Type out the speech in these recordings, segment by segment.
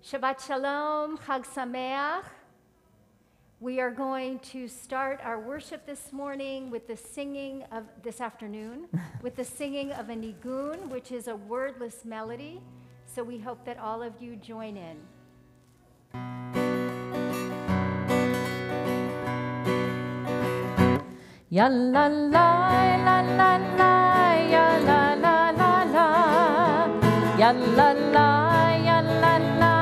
Shabbat Shalom, Chag Sameach. We are going to start our worship this morning with the singing of this afternoon, with the singing of a nigun, which is a wordless melody. So we hope that all of you join in. Ya la la la la la, ya la la la la, ya la la, ya la la,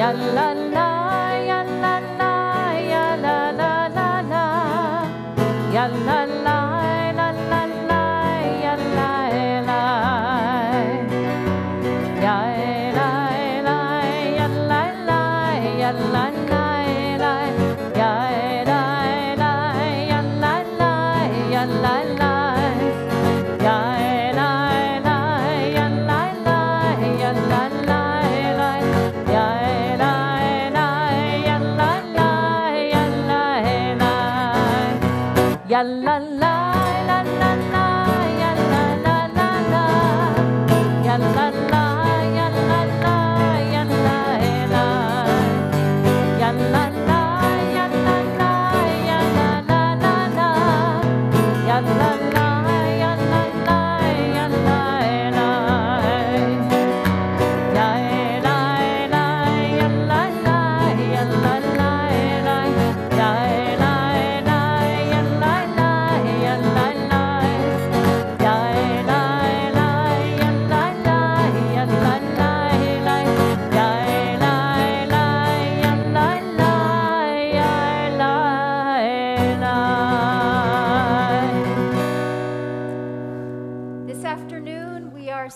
ya la la, ya la la, ya la la, ya la la la la, ya la la, la la la, ya la la, ya la la, ya la la, ya la la. Ya la la la la la, ya la la la la, ya la la, ya la la, ya la la, ya la la, ya la la, ya la la la la, ya la la, ya la la, ya la la, ya la la, ya la la, ya la la,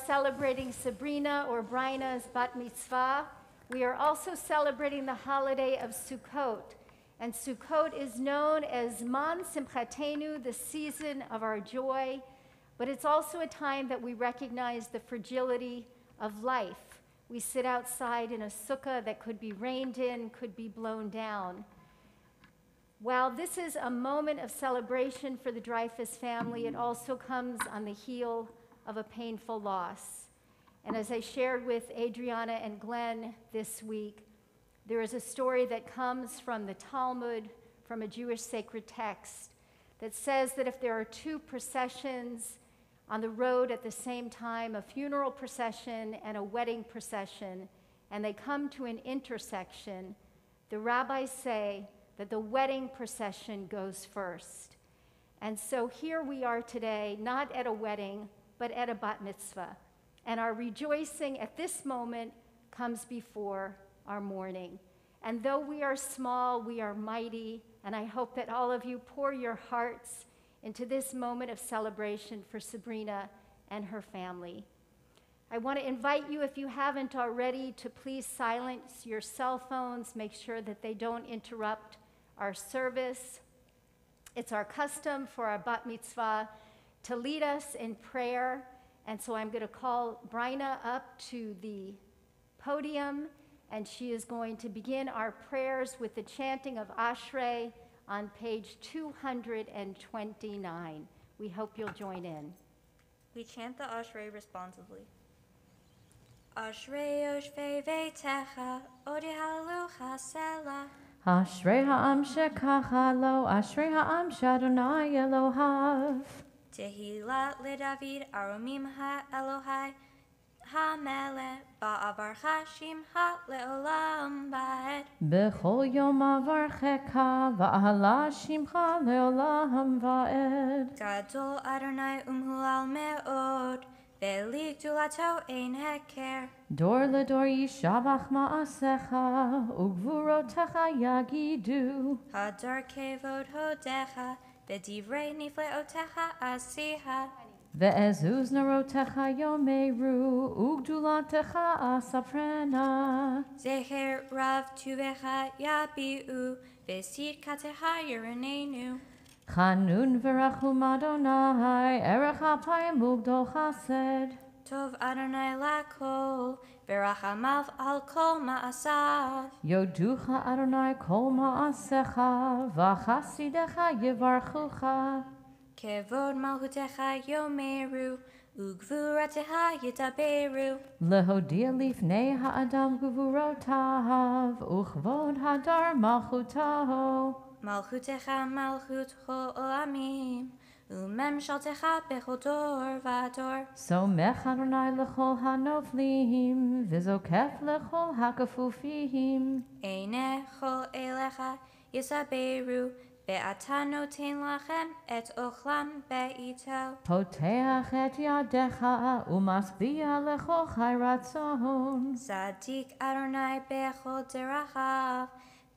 Celebrating Sabrina or Bryna's bat mitzvah. We are also celebrating the holiday of Sukkot. And Sukkot is known as Man Simchatenu, the season of our joy. But it's also a time that we recognize the fragility of life. We sit outside in a sukkah that could be rained in, could be blown down. While this is a moment of celebration for the Dryfoos family, it also comes on the heel of a painful loss. And as I shared with Adriana and Glenn this week, there is a story that comes from the Talmud, from a Jewish sacred text, that says that if there are two processions on the road at the same time, a funeral procession and a wedding procession, and they come to an intersection, the rabbis say that the wedding procession goes first. And so here we are today, not at a wedding, but at a bat mitzvah. And our rejoicing at this moment comes before our mourning. And though we are small, we are mighty, and I hope that all of you pour your hearts into this moment of celebration for Sabrina and her family. I want to invite you, if you haven't already, to please silence your cell phones, make sure that they don't interrupt our service. It's our custom for our bat mitzvah to lead us in prayer, and so I'm going to call Bryna up to the podium, and she is going to begin our prayers with the chanting of Ashrei on page 229. We hope you'll join in. We chant the Ashrei responsively. Ashrei yoshvei veitecha, odi halu chasela. Ashrei ha'am shekacha lo, Ashrei ha'am sh'Adonai Elohav. Tehillah leDavid aromim ha'Elohai ha'melech ba'avarcha shimcha le'olam ba'ed. B'chol yom avarchecha va'ala shimcha le'olam va'ed. Gadol Adonai umhulal me'od ve'li gdulato ein heker. Dor ledor yishavach ma'asecha ugvurotecha yagidu. Hadar kevod hodecha B'divrei nifleotecha asiha. Ve'ezuz narotecha yomeru ugdulatecha asafrena. Zecher rav tuvecha yabiu v'sidkatecha yirenenu. Chanun v'rachum Adonai erech apayim ugdol chased. Tov Adonai lakol v'rachamav al kol ma'asav. Yoducha Adonai kol ma'asecha v'chasidecha yivarchucha. Kevod malchutecha yomeru וגבורתך ידברו. להודיע לפני האדם גבורותיו, וכבוד הדר מלכותו. מלכותך מלכות כל עולמים, וממשלתך בכל דור ודור. סומך אדוני לכל הנופלים, וזוקף לכל הכפופים. עיני כל אליך יסברו, ואתה נותן לכם את אוכלם בעיתו. פותח את ידיך, ומשביע לכל חי רצון. צדיק אדוני בכל דרכיו,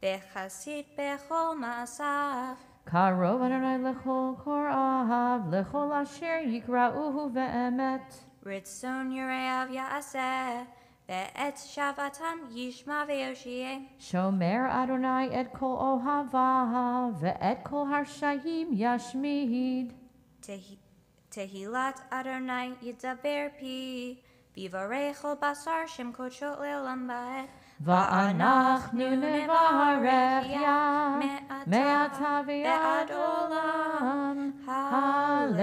וחסיד בכל מעשיו. קרוב אדוני לכל קוראיו, לכל אשר יקראוהו באמת. רצון יראיו יעשה, ואת שבתם ישמע ויושיע. שומר אדוני את כל אוהביו, ואת כל הרשעים ישמיד. תהילת אדוני ידבר פי, ויברך כל בשר שם קודשו לעולם ועד. ואנחנו נברך יה, מעתה ועד עולם. הללויה.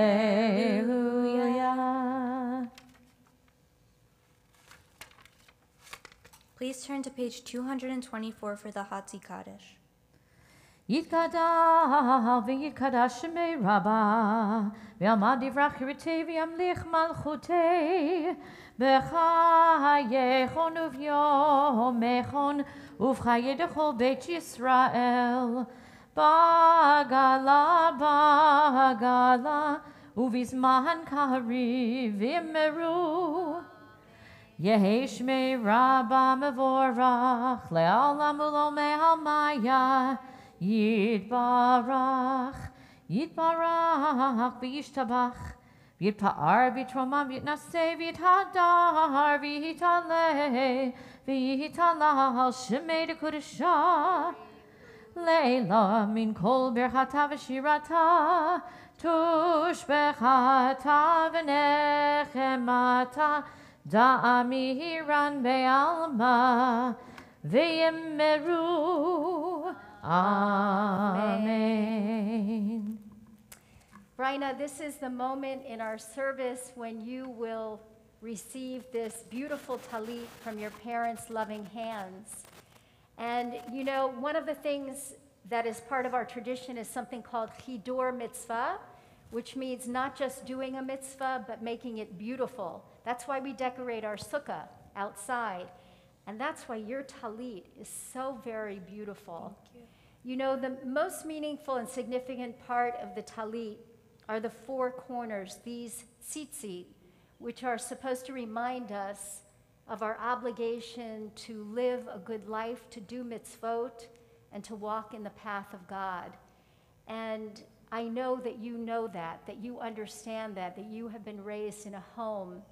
Please turn to page 224 for the Hatzi Kaddish. יתגדל ויתקדש שמי רבה, ועמד דברך חירותי וימליך מלכותי, בחייכון וביומכון, ובחיי דכל בית ישראל, בגלה בגלה, ובזמן קריב יאמרו. יהי שמי רבה מבורך, לעולם ולעולמי עלמיה, יתברך, יתברך וישתבח, ויתפאר ויתרומם ויתנשא ויתהדר ויתעלה ויתהלל שמי דקודשה, לילה מן כל ברכתה ושירתה, תושבחתה ונחמתה, דאמירן בעלמה, ויאמרו Amen. Brina, this is the moment in our service when you will receive this beautiful talit from your parents' loving hands. And you know, one of the things that is part of our tradition is something called Chidur Mitzvah, which means not just doing a mitzvah, but making it beautiful. That's why we decorate our sukkah outside. And that's why your talit is so very beautiful. Thank you. You know, the most meaningful and significant part of the talit are the four corners, these tzitzit, which are supposed to remind us of our obligation to live a good life, to do mitzvot, and to walk in the path of God. And I know that you understand that you have been raised in a home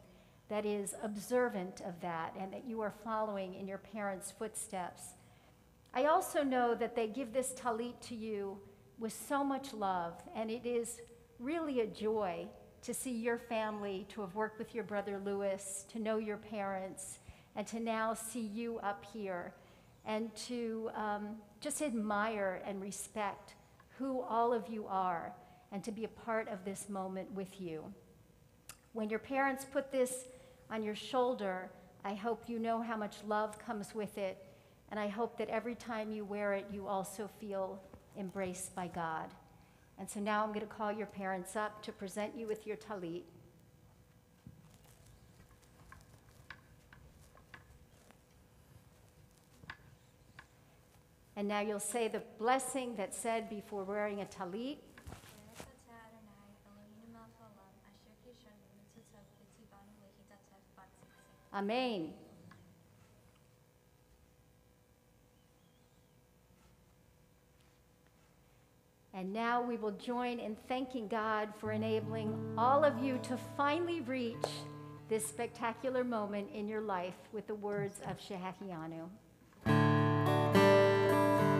that is observant of that, and that you are following in your parents' footsteps. I also know that they give this talit to you with so much love, and it is really a joy to see your family, to have worked with your brother Louis, to know your parents, and to now see you up here, and to just admire and respect who all of you are, and to be a part of this moment with you. When your parents put this on your shoulder, I hope you know how much love comes with it, and I hope that every time you wear it, you also feel embraced by God. And so now I'm going to call your parents up to present you with your talit. And now you'll say the blessing that's said before wearing a talit. Amen. And now we will join in thanking God for enabling all of you to finally reach this spectacular moment in your life with the words of Shehachianu.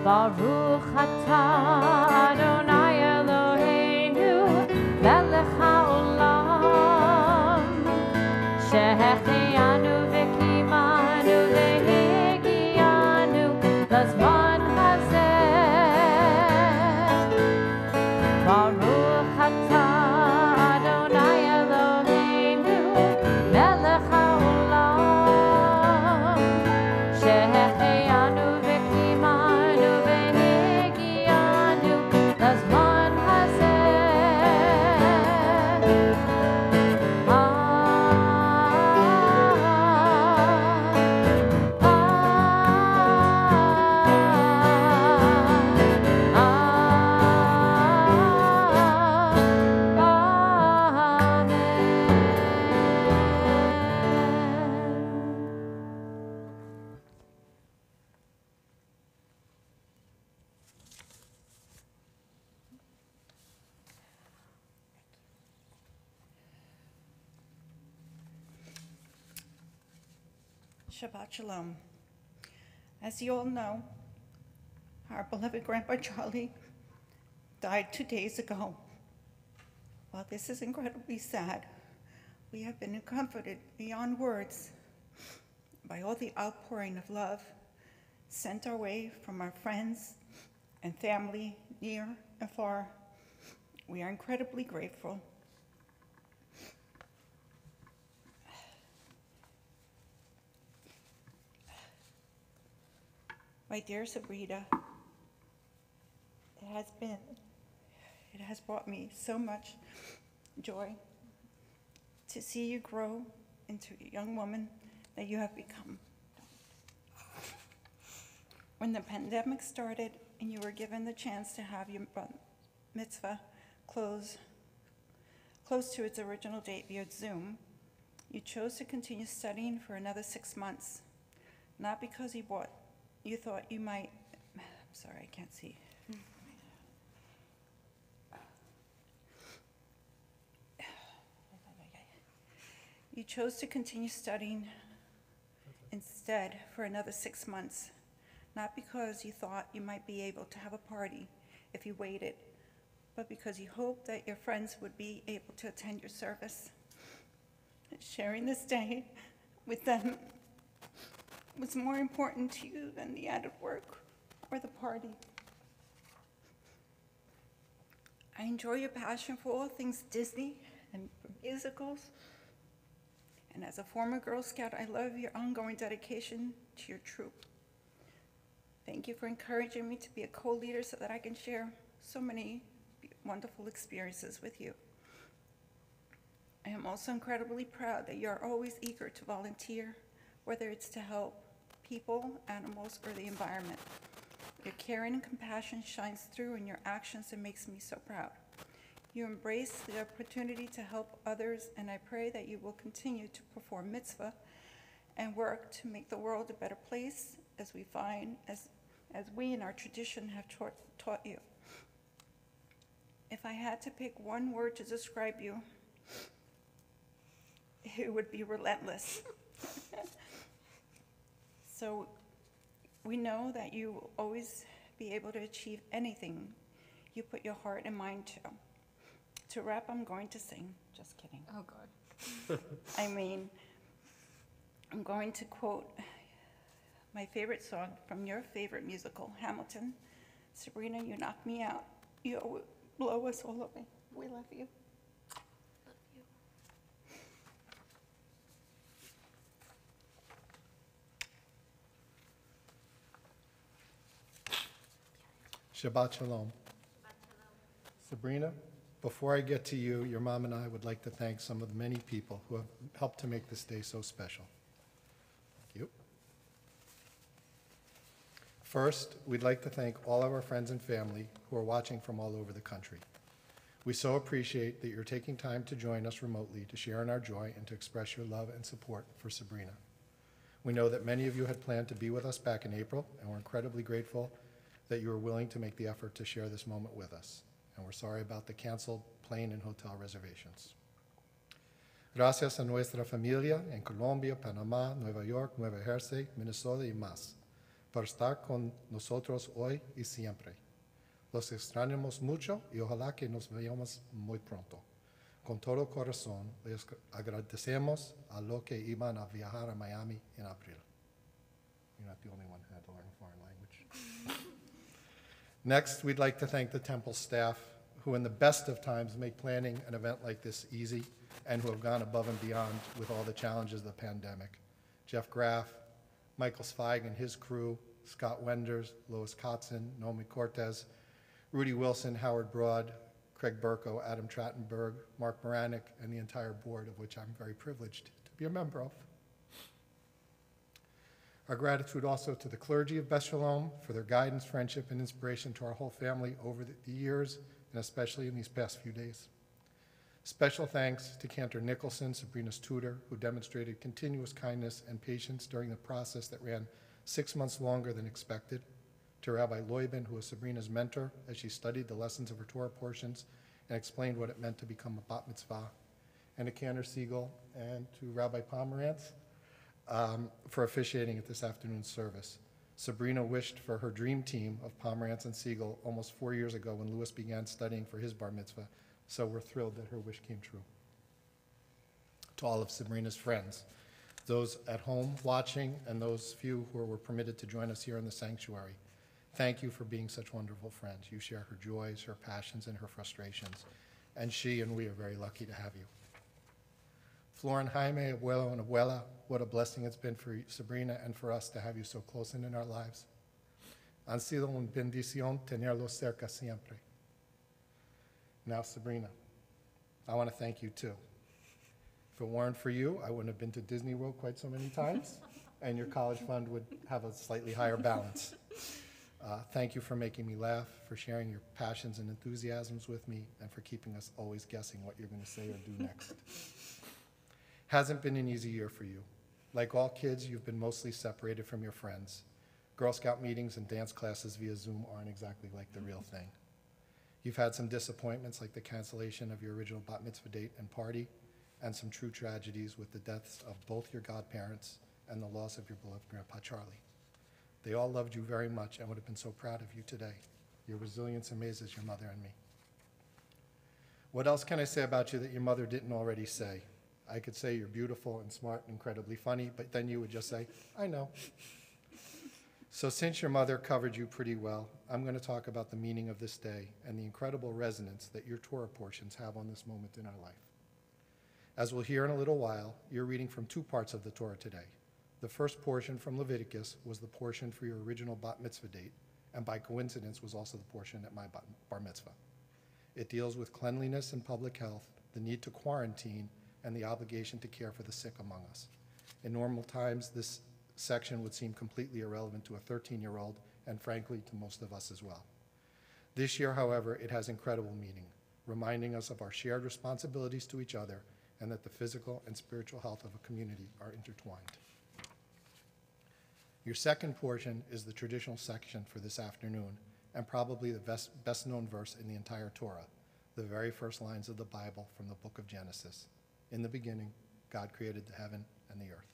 Baruch atah Adonai Eloheinu melech haolam shehechianu v'kimanu lehigianu lazman hazeh. Baruch atah Adonai Eloheinu Shabbat Shalom. As you all know, our beloved Grandpa Charlie died 2 days ago. While this is incredibly sad, we have been comforted beyond words by all the outpouring of love sent our way from our friends and family near and far. We are incredibly grateful. My dear Sabrina, it has brought me so much joy to see you grow into a young woman that you have become. When the pandemic started and you were given the chance to have your mitzvah close to its original date via Zoom, you chose to continue studying for another 6 months, not because you thought you might, I'm sorry, I can't see. You chose to continue studying instead for another 6 months, not because you thought you might be able to have a party if you waited, but because you hoped that your friends would be able to attend your service. Sharing this day with them was more important to you than the added work or the party. I enjoy your passion for all things Disney and musicals. And as a former Girl Scout, I love your ongoing dedication to your troop. Thank you for encouraging me to be a co-leader so that I can share so many wonderful experiences with you. I am also incredibly proud that you are always eager to volunteer, whether it's to help people, animals, or the environment. Your caring and compassion shines through in your actions and makes me so proud. You embrace the opportunity to help others, and I pray that you will continue to perform mitzvah and work to make the world a better place as we in our tradition have taught you. If I had to pick one word to describe you, it would be relentless. So we know that you will always be able to achieve anything you put your heart and mind to. To wrap, I'm going to sing. Just kidding. Oh, God. I'm going to quote my favorite song from your favorite musical, Hamilton. Sabrina, you knock me out. You blow us all away. We love you. Shabbat Shalom. Sabrina, before I get to you, your mom and I would like to thank some of the many people who have helped to make this day so special. Thank you. First, we'd like to thank all of our friends and family who are watching from all over the country. We so appreciate that you're taking time to join us remotely to share in our joy and to express your love and support for Sabrina. We know that many of you had planned to be with us back in April, and we're incredibly grateful that you were willing to make the effort to share this moment with us. And we're sorry about the canceled plane and hotel reservations. Gracias a nuestra familia en Colombia, Panamá, Nueva York, Nueva Jersey, Minnesota y más, por estar con nosotros hoy y siempre. Los extrañamos mucho y ojalá que nos veamos muy pronto. Con todo corazón, les agradecemos a los que iban a viajar a Miami en abril. You're not the only one who had to learn a foreign language. Next, we'd like to thank the temple staff who in the best of times make planning an event like this easy and who have gone above and beyond with all the challenges of the pandemic. Jeff Graff, Michael Zweig and his crew, Scott Wenders, Lois Kotzen, Naomi Cortez, Rudy Wilson, Howard Broad, Craig Burko, Adam Trattenberg, Mark Moranek, and the entire board, of which I'm very privileged to be a member of. Our gratitude also to the clergy of Beth Shalom for their guidance, friendship, and inspiration to our whole family over the years, and especially in these past few days. Special thanks to Cantor Nicholson, Sabrina's tutor, who demonstrated continuous kindness and patience during the process that ran 6 months longer than expected, to Rabbi Loibin, who was Sabrina's mentor as she studied the lessons of her Torah portions and explained what it meant to become a bat mitzvah, and to Cantor Siegel and to Rabbi Pomerantz, for officiating at this afternoon's service. Sabrina wished for her dream team of Pomerantz and Siegel almost 4 years ago when Louis began studying for his bar mitzvah, so we're thrilled that her wish came true. To all of Sabrina's friends, those at home watching, and those few who were permitted to join us here in the sanctuary, thank you for being such wonderful friends. You share her joys, her passions, and her frustrations, and she and we are very lucky to have you. Flor and Jaime, abuelo and abuela, what a blessing it's been for Sabrina and for us to have you so close in our lives. Han sido una bendición tenerlos cerca siempre. Now, Sabrina, I want to thank you too. If it weren't for you, I wouldn't have been to Disney World quite so many times, and your college fund would have a slightly higher balance. Thank you for making me laugh, for sharing your passions and enthusiasms with me, and for keeping us always guessing what you're going to say or do next. Hasn't been an easy year for you. Like all kids, you've been mostly separated from your friends. Girl Scout meetings and dance classes via Zoom aren't exactly like the real thing. You've had some disappointments like the cancellation of your original bat mitzvah date and party, and some true tragedies with the deaths of both your godparents and the loss of your beloved Grandpa Charlie. They all loved you very much and would have been so proud of you today. Your resilience amazes your mother and me. What else can I say about you that your mother didn't already say? I could say you're beautiful and smart and incredibly funny, but then you would just say, I know. So since your mother covered you pretty well, I'm going to talk about the meaning of this day and the incredible resonance that your Torah portions have on this moment in our life. As we'll hear in a little while, you're reading from two parts of the Torah today. The first portion from Leviticus was the portion for your original bat mitzvah date, and by coincidence was also the portion at my bar mitzvah. It deals with cleanliness and public health, the need to quarantine, and the obligation to care for the sick among us. In normal times, this section would seem completely irrelevant to a 13-year-old, and frankly, to most of us as well. This year, however, it has incredible meaning, reminding us of our shared responsibilities to each other and that the physical and spiritual health of a community are intertwined. Your second portion is the traditional section for this afternoon, and probably the best-known verse in the entire Torah, the very first lines of the Bible from the book of Genesis. In the beginning, God created the heaven and the earth.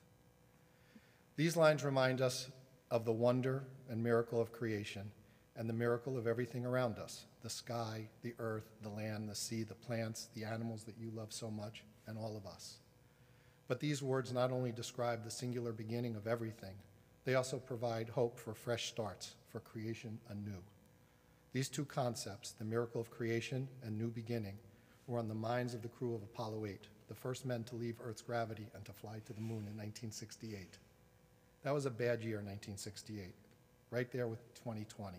These lines remind us of the wonder and miracle of creation and the miracle of everything around us, the sky, the earth, the land, the sea, the plants, the animals that you love so much, and all of us. But these words not only describe the singular beginning of everything, they also provide hope for fresh starts, for creation anew. These two concepts, the miracle of creation and new beginning, were on the minds of the crew of Apollo 8, the first men to leave Earth's gravity and to fly to the moon in 1968. That was a bad year, 1968, right there with 2020.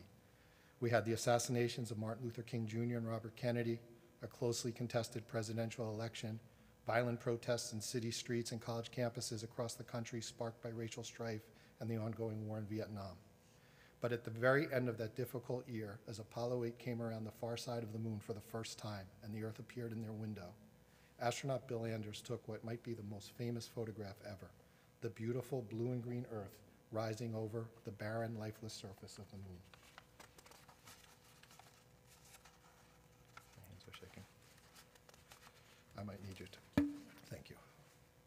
We had the assassinations of Martin Luther King Jr. and Robert Kennedy, a closely contested presidential election, violent protests in city streets and college campuses across the country sparked by racial strife, and the ongoing war in Vietnam. But at the very end of that difficult year, as Apollo 8 came around the far side of the moon for the first time and the Earth appeared in their window, astronaut Bill Anders took what might be the most famous photograph ever, the beautiful blue and green Earth rising over the barren, lifeless surface of the moon. My hands are shaking. I might need you to. Thank you.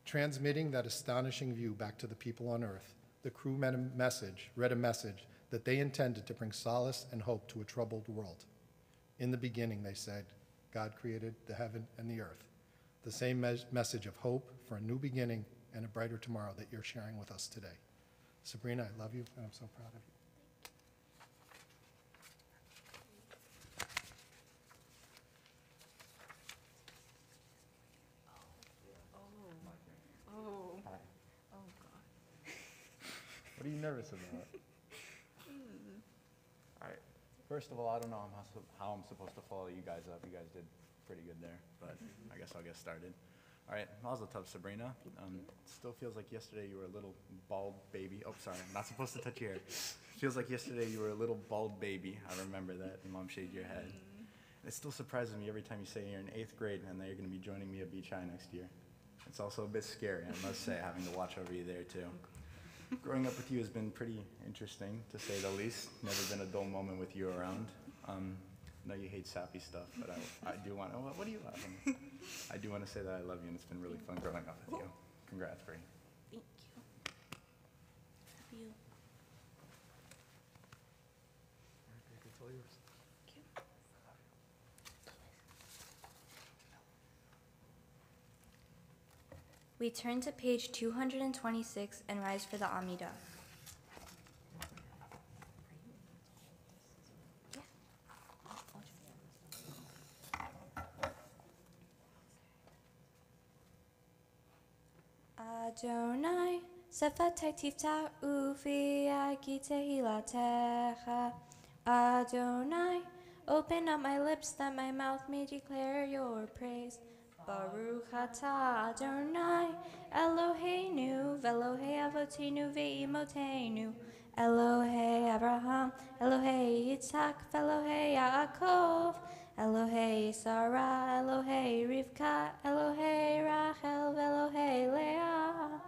Transmitting that astonishing view back to the people on Earth, the crew read a message that they intended to bring solace and hope to a troubled world. In the beginning, they said, God created the heaven and the earth. The same message of hope for a new beginning and a brighter tomorrow that you're sharing with us today. Sabrina, I love you, and I'm so proud of you. What are you nervous about? All right. First of all, I don't know how I'm supposed to follow you guys up. You guys did pretty good there, but I guess I'll get started. All right, Mazel Tov, Sabrina. Still feels like yesterday you were a little bald baby. Oh, sorry, I'm not supposed to touch your hair. Feels like yesterday you were a little bald baby. I remember that. Your mom shaved your head. And it still surprises me every time you say you're in 8th grade and that you're going to be joining me at Beach High next year. It's also a bit scary, I must say, having to watch over you there, too. Growing up with you has been pretty interesting, to say the least. Never been a dull moment with you around. I know you hate sappy stuff, but I do want to, what are you laughing? I do want to say that I love you, and it's been really fun growing up with you. Congrats, Bree. Thank you. We turn to page 226 and rise for the Amidah. Adonai, Sefatei Tifta Ufi Aki Tehilatecha. Adonai, open up my lips that my mouth may declare your praise. Baruch atah Adonai, Eloheinu, Velohei Avotenu ve'imotenu, Elohei Abraham, Elohei Yitzhak, Velohei Yaakov, Elohei Sarah, Elohei Rivka, Elohei Rachel, Velohei Leah.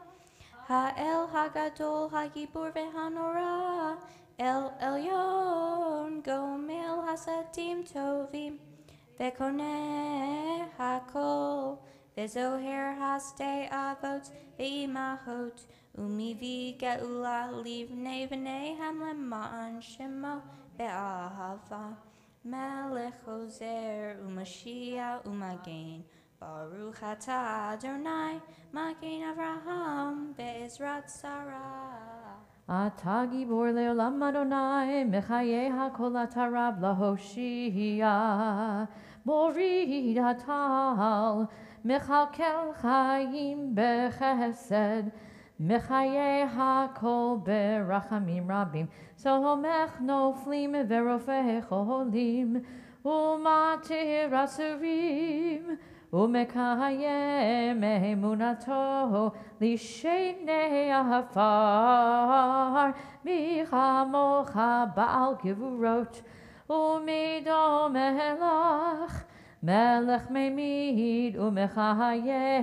Ha'el Hagadol, Hagibur ve'hanora, El Elyon, Gomel Hasadim Tovim, Vekoneh Hakol, Vezoher Haste Avot, Ve'imahot, Umivi Geula, Livnei V'nei Hamlem Ma'an Shemo, Be'ahava, Melech Ozer, Umashia, Umagen, Baruch atah Adonai, Magen Avraham, Be'ezrat Sarah. אתה גיבור לעולם אדוני, מחיי הכל אתה רב להושיע. מוריד הטל, מכלכל חיים בחסד, מחיי הכל ברחמים רבים. סומך נופלים ורופא חולים, ומתיר אסורים. ומקיים אמונתו לשני עפר, מי כמוך בעל גבורות ומידו מלך, מלך ממיד ומחיה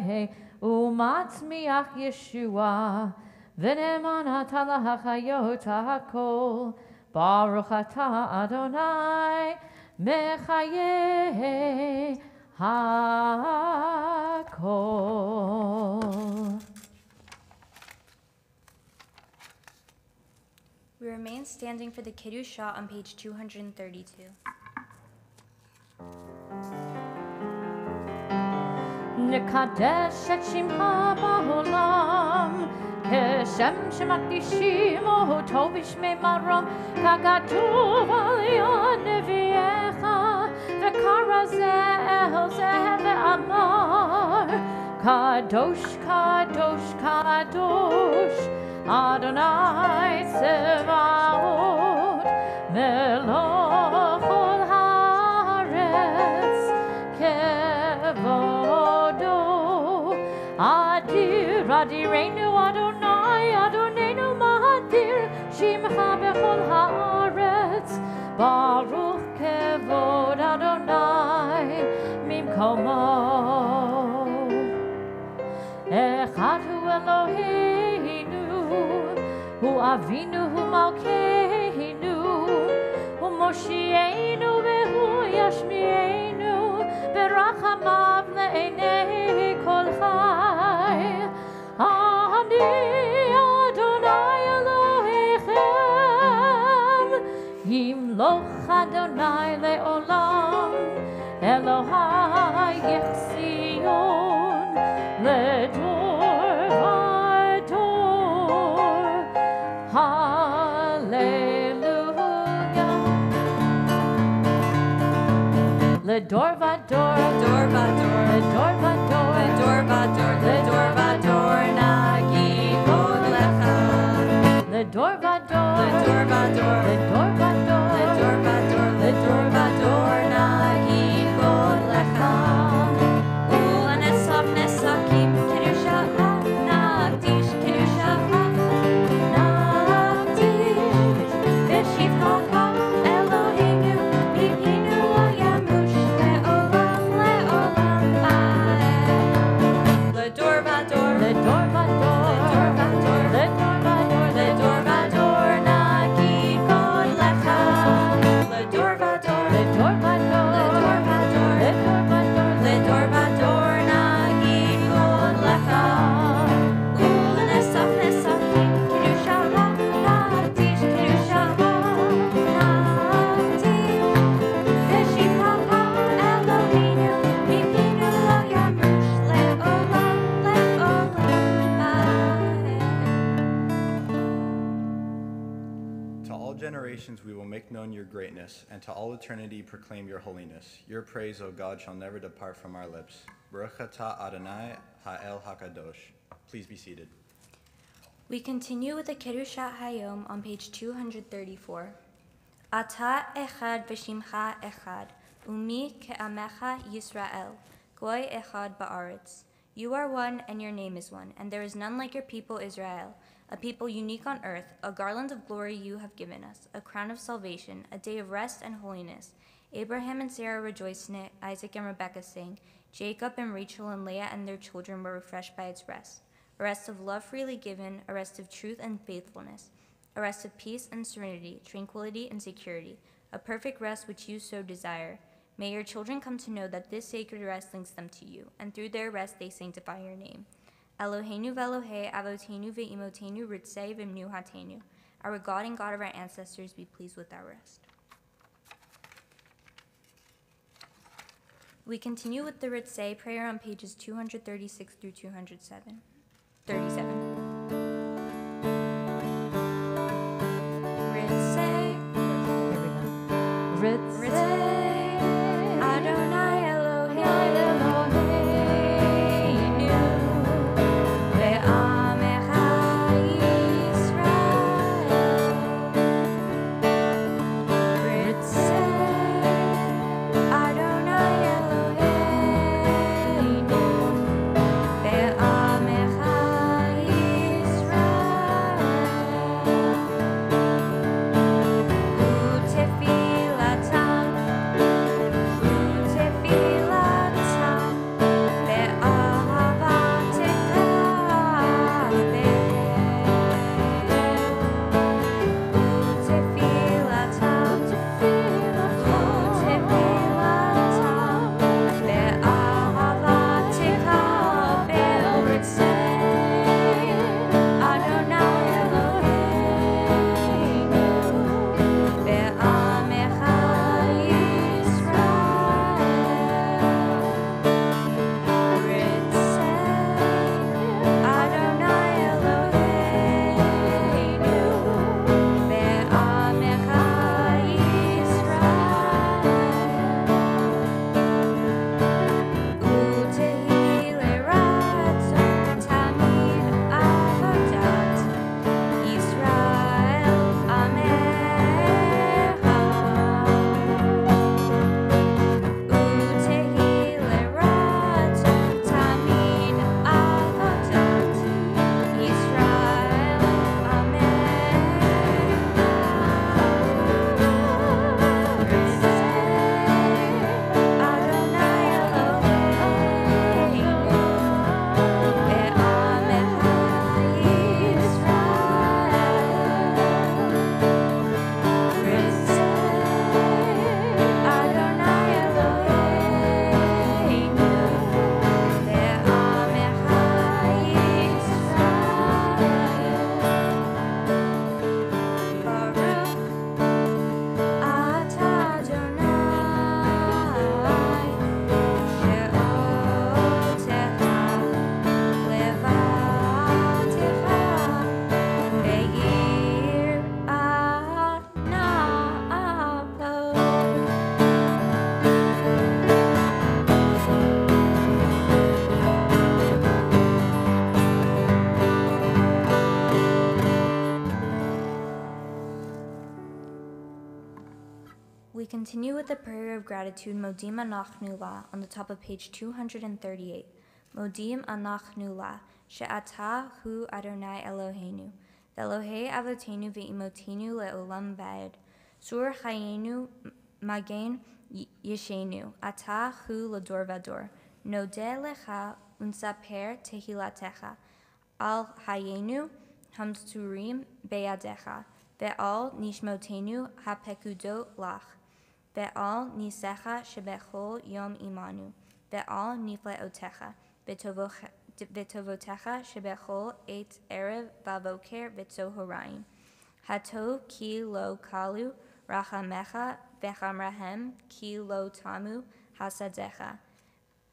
ומצמיח ישועה, ונאמן אתה להחיות הכל. ברוך אתה אדוני מחיה HaKol. We remain standing for the Kiddushah on page 232. נקדש את שמך בעולם, כשם שמקדישים אותו בשמי מרום, ככתוב על יד נביאך, וקרא זה אל זה ואמר, קדוש קדוש קדוש אדוני צבאות, מלוך כל הארץ כבודו. אדיר אדירנו אדוני אדוננו מאדיר שמך בכל הארץ, ברוך כבוד אדוני ממקומו. אחד הוא אלוהינו, הוא אבינו, הוא מלכנו, הוא מושיענו והוא ישמיענו, ברחמיו לעיני כל חי. אני אדוני אלוהיכם, ימלוך אדוני לעולם, אלוהי ציון לדור ודור. הללויה. לדור ודור, לדור ודור, לדור ודור, לדור ודור, לדור ודור נגיד עוד לך. לדור ודור, לדור ודור, לדור ודור, לדור ודור, לדור ודור נגיד עוד לך. ולנסף נסקים קדושה נקדיש, קדושה נקדיש, בשבחך אלוהינו, יהינו ימוש לעולם. generations we will make known your greatness, and to all eternity proclaim your holiness. Your praise, O God, shall never depart from our lips. Baruch atah Adonai ha'el hakadosh. Please be seated. We continue with the Kedushat Hayom on page 234. Ata echad v'shimcha echad, umi ke'amecha Yisrael, goy echad ba'aretz. You are one, and your name is one, and there is none like your people Israel, a people unique on earth, a garland of glory you have given us, a crown of salvation, a day of rest and holiness. Abraham and Sarah rejoiced in it, Isaac and Rebekah sang. Jacob and Rachel and Leah and their children were refreshed by its rest. A rest of love freely given, a rest of truth and faithfulness, a rest of peace and serenity, tranquility and security, a perfect rest which you so desire. May your children come to know that this sacred rest links them to you, and through their rest they sanctify your name. Eloheinu ve'Elohei avotenu ve'imotenu ritzei v'mnuhatenu. Our God and God of our ancestors, be pleased with our rest. We continue with the Ritzei prayer on pages 236 through 237. Ritzei, Here we go. Ritzei, Adonai Eloheinu, ve'amecha Yisrael. Ritzei, Adonai Eloheinu, ve'amecha Yisrael. Utefilatam, We continue with the prayer of gratitude, Modim Anachnu La, on the top of page 238. Modim Anachnu La, She'ata Hu Adonai Eloheinu, Ve'Elohei Avotenu Ve'imotenu Le'olam Va'ed, Sur Chayenu Magen Yeshenu, Ata Hu Lador Vador, Nodeh Lecha Unsaper Tehilatecha, Al Hayenu Hamsturim Beyadecha, Ve'al Nishmotenu HaPekudot Lach, Ve'al Nisecha Shebechol Yom Imanu, Ve'al Nifleotecha, V'tovotecha Shebechol Et Erev Vavoker V'tzohoraim, Hato Ki Lo Kalu Rachamecha V'chamrahem Ki Lo Tamu Hasadecha,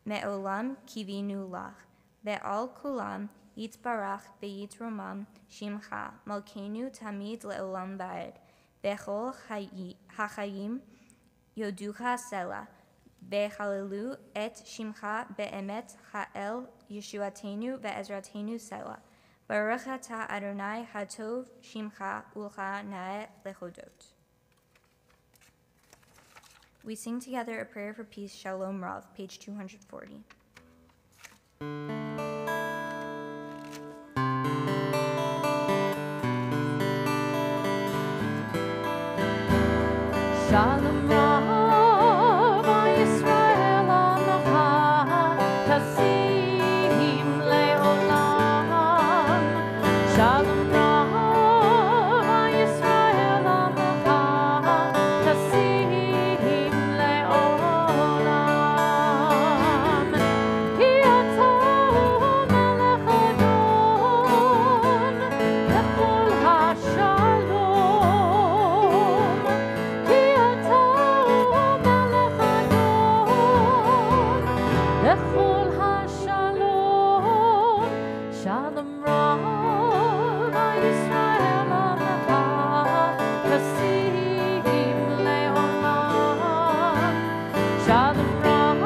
Me'olam Kivinu Lach, Ve'al Kulam Yitbarach Ve'yitromam Shimcha, Malkenu Tamid Le'olam Va'ed, bechol hachayim yoducha sela, vechalalu et shimcha be'emet ha'el Yeshuatenu ve'ezratenu sela. Baruch atah Adonai hatov shimcha ulcha na'eh lechodot. We sing together a prayer for peace, Shalom Rav, page 240. Shalom Rav, Yisrael Amcha, Tasim Leolam. Shalom Rav, Yisrael Amcha, Tasim Leolam. Ki atah Melech Adon, Lechol HaShalom. Ki atah Melech Adon, Lechol HaShalom. Shalom Rav, Yisrael Amcha, Tasim Leolam. Shalom Rav,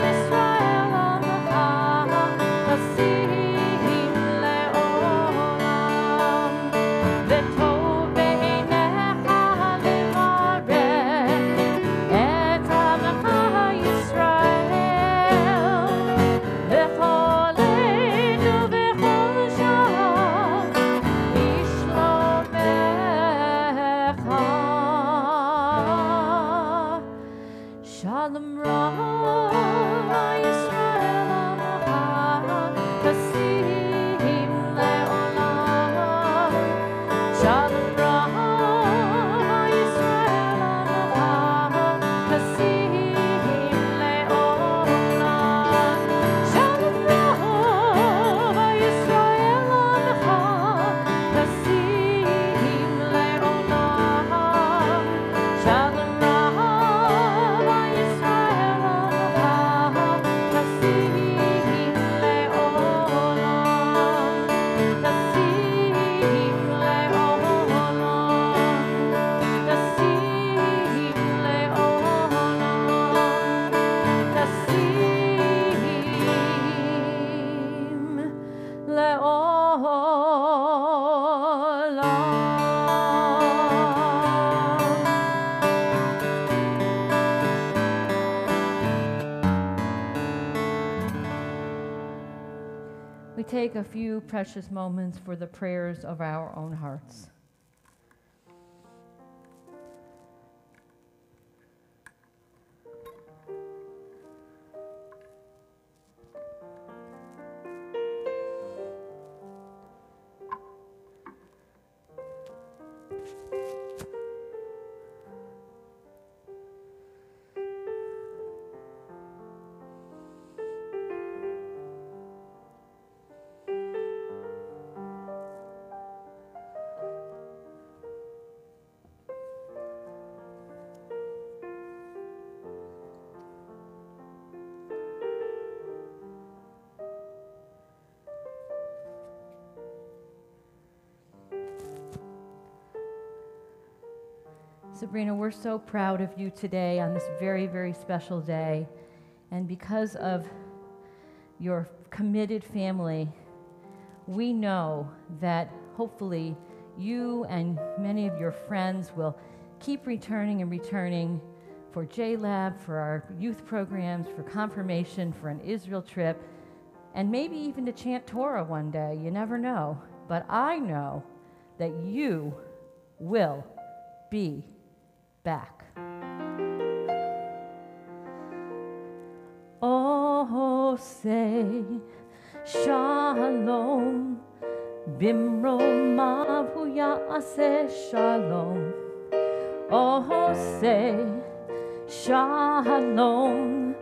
Yisrael Amcha, Tasim Leolam. V'tov b'einecha levarech et Amcha Yisrael, v'chol inu v'chol shah b'shlomecha. Shalom Rav, Yisrael Amcha, Tasim Leolam. Shalom Rav, Yisrael Amcha, Tasim Leolam. Shalom Rav, Yisrael Amcha, Tasim Leolam. Shalom Rav, Yisrael Amcha, Tasim Leolam. Tasim Leolam. Tasim Leolam. Tasim Leolam. We take a few precious moments for the prayers of our own hearts. Sabrina, we're so proud of you today on this very, very special day. And because of your committed family, we know that hopefully you and many of your friends will keep returning and returning for J-Lab, for our youth programs, for confirmation, for an Israel trip, and maybe even to chant Torah one day. You never know. But I know that you will be back. Oh, say shalom, bimromav hu ya'aseh shalom. Oh, say shalom,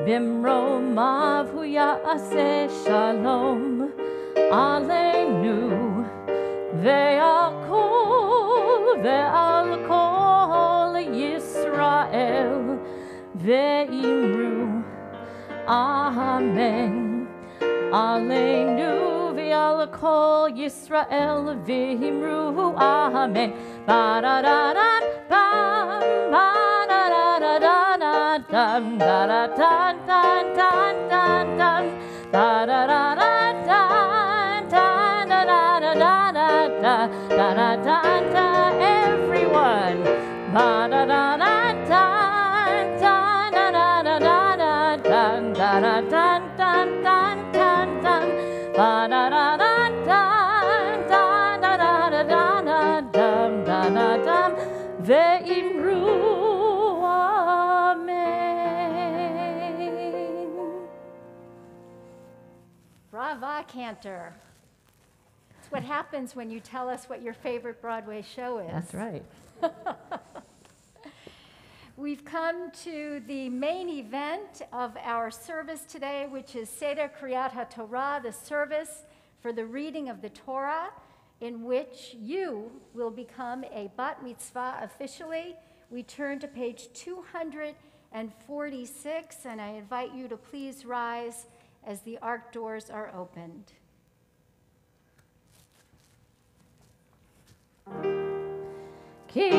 bimromav hu ya'aseh shalom. Aleinu ve'al kol Yisrael ve'imru amen. Aleinu ve'al kol Yisrael ve'imru amen. ba da da da bum, ba da da da da da dum, da da da da da da dum, da da da da da da da da da da da da da da da. Everyone, ba da da da da da da da da da da dum, da da da da da da dum, ba da da da da da da da da da da dum, da da dum, ve'imru amen. Brava, Cantor. It's what happens when you tell us what your favorite Broadway show is. That's right. We've come to the main event of our service today, which is Seder Kriyat HaTorah, the service for the reading of the Torah, in which you will become a bat mitzvah officially. We turn to page 246, and I invite you to please rise as the ark doors are opened. Ki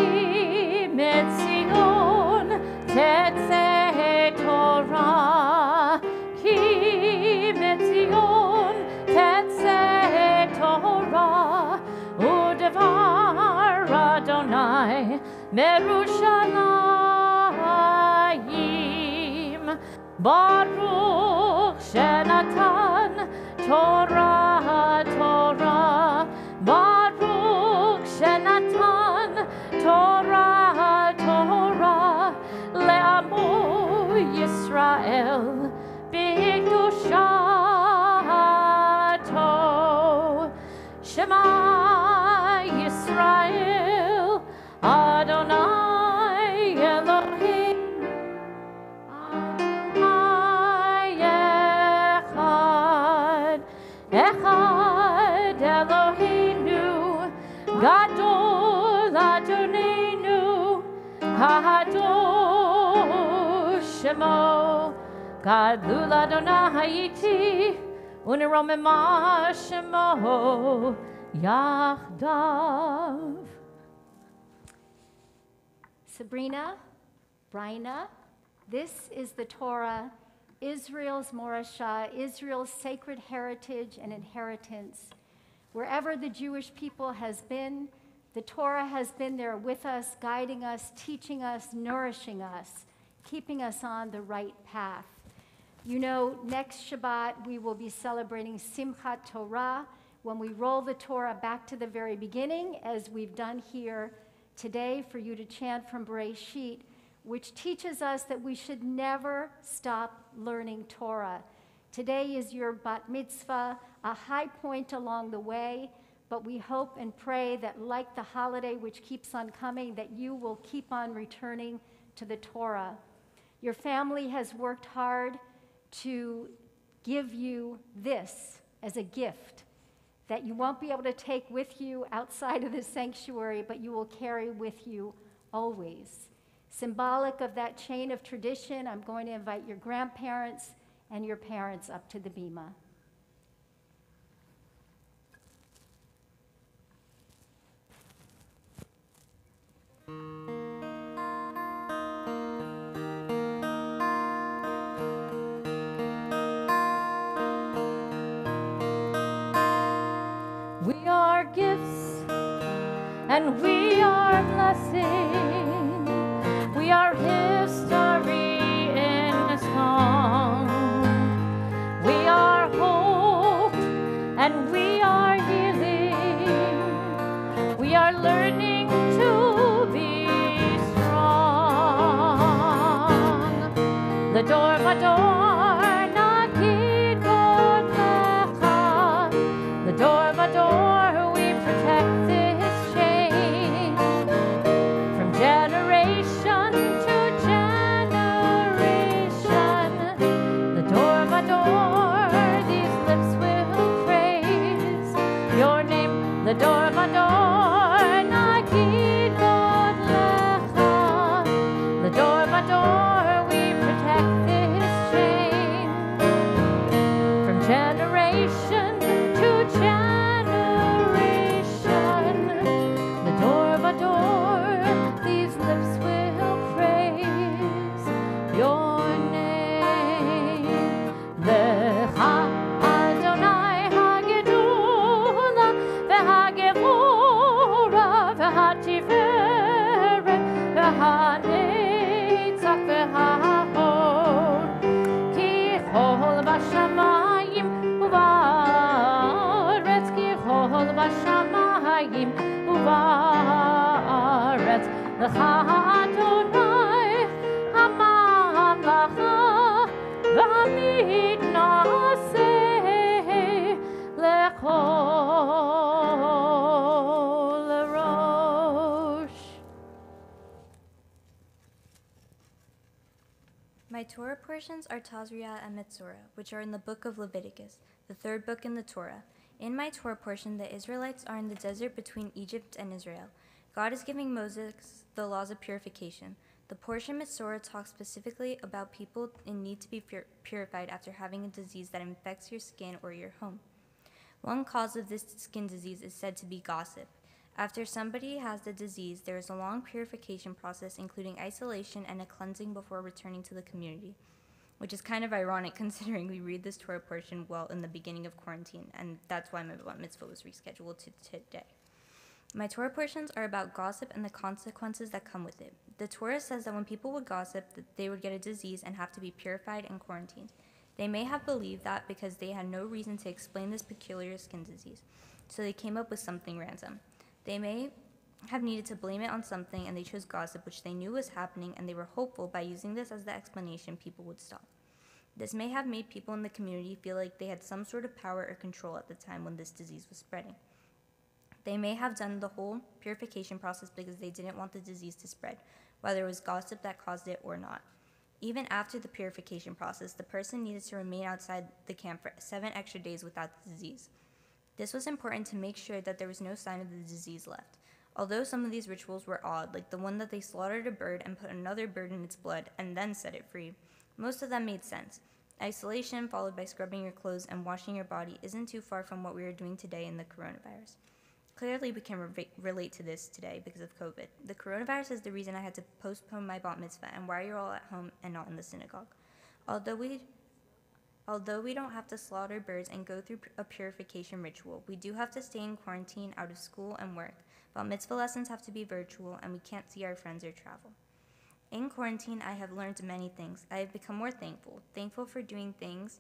metzion tetzeh Torah, ki metzion tetzeh Torah, udevar Adonai merushalayim, baruch shenatan Torah, Torah, baruch shenatan Torah, Torah, le'amu Yisrael, b'kedushato. Shema Yisrael, Adonai Elohim, Adonai Echad, Echad Eloheinu, Gadol Adonenu, Kadosh Shemo, Gadol Adonai Iti, Uniromema Shemo Yachdav. Sabrina, Bryna, this is the Torah, Israel's morashah, Israel's sacred heritage and inheritance. Wherever the Jewish people has been, the Torah has been there with us, guiding us, teaching us, nourishing us, keeping us on the right path. You know, next Shabbat we will be celebrating Simchat Torah, when we roll the Torah back to the very beginning, as we've done here today for you to chant from Bereshit, which teaches us that we should never stop learning Torah. Today is your bat mitzvah, a high point along the way, but we hope and pray that, like the holiday which keeps on coming, that you will keep on returning to the Torah. Your family has worked hard to give you this as a gift that you won't be able to take with you outside of the sanctuary, but you will carry with you always. Symbolic of that chain of tradition, I'm going to invite your grandparents and your parents up to the bima. We are gifts and we are blessing. We are history in song. We are hope and we are healing. We are learning to be strong. The door, my door. Door, we protect this chain from לך אדוני הממלכה והמתנשא לכל ראש. My Torah portions are Tazria and Metzora, which are in the book of Leviticus, the third book in the Torah. In my Torah portion, the Israelites are in the desert between Egypt and Israel. God is giving Moses the laws of purification. The portion Metzora talks specifically about people in need to be purified after having a disease that infects your skin or your home. One cause of this skin disease is said to be gossip. After somebody has the disease, there is a long purification process, including isolation and a cleansing before returning to the community, which is kind of ironic considering we read this Torah portion well in the beginning of quarantine, and that's why my mitzvah was rescheduled to today. My Torah portions are about gossip and the consequences that come with it. The Torah says that when people would gossip, that they would get a disease and have to be purified and quarantined. They may have believed that because they had no reason to explain this peculiar skin disease, so they came up with something random. They may have needed to blame it on something, and they chose gossip, which they knew was happening, and they were hopeful by using this as the explanation people would stop. This may have made people in the community feel like they had some sort of power or control at the time when this disease was spreading. They may have done the whole purification process because they didn't want the disease to spread, whether it was gossip that caused it or not. Even after the purification process, the person needed to remain outside the camp for 7 extra days without the disease. This was important to make sure that there was no sign of the disease left. Although some of these rituals were odd, like the one that they slaughtered a bird and put another bird in its blood and then set it free, most of them made sense. Isolation, followed by scrubbing your clothes and washing your body, isn't too far from what we are doing today in the coronavirus. Clearly, we can relate to this today because of COVID. The coronavirus is the reason I had to postpone my bat mitzvah and why you're all at home and not in the synagogue. Although we don't have to slaughter birds and go through a purification ritual, we do have to stay in quarantine, out of school and work. Bat mitzvah lessons have to be virtual, and we can't see our friends or travel. In quarantine, I have learned many things. I have become more thankful for doing things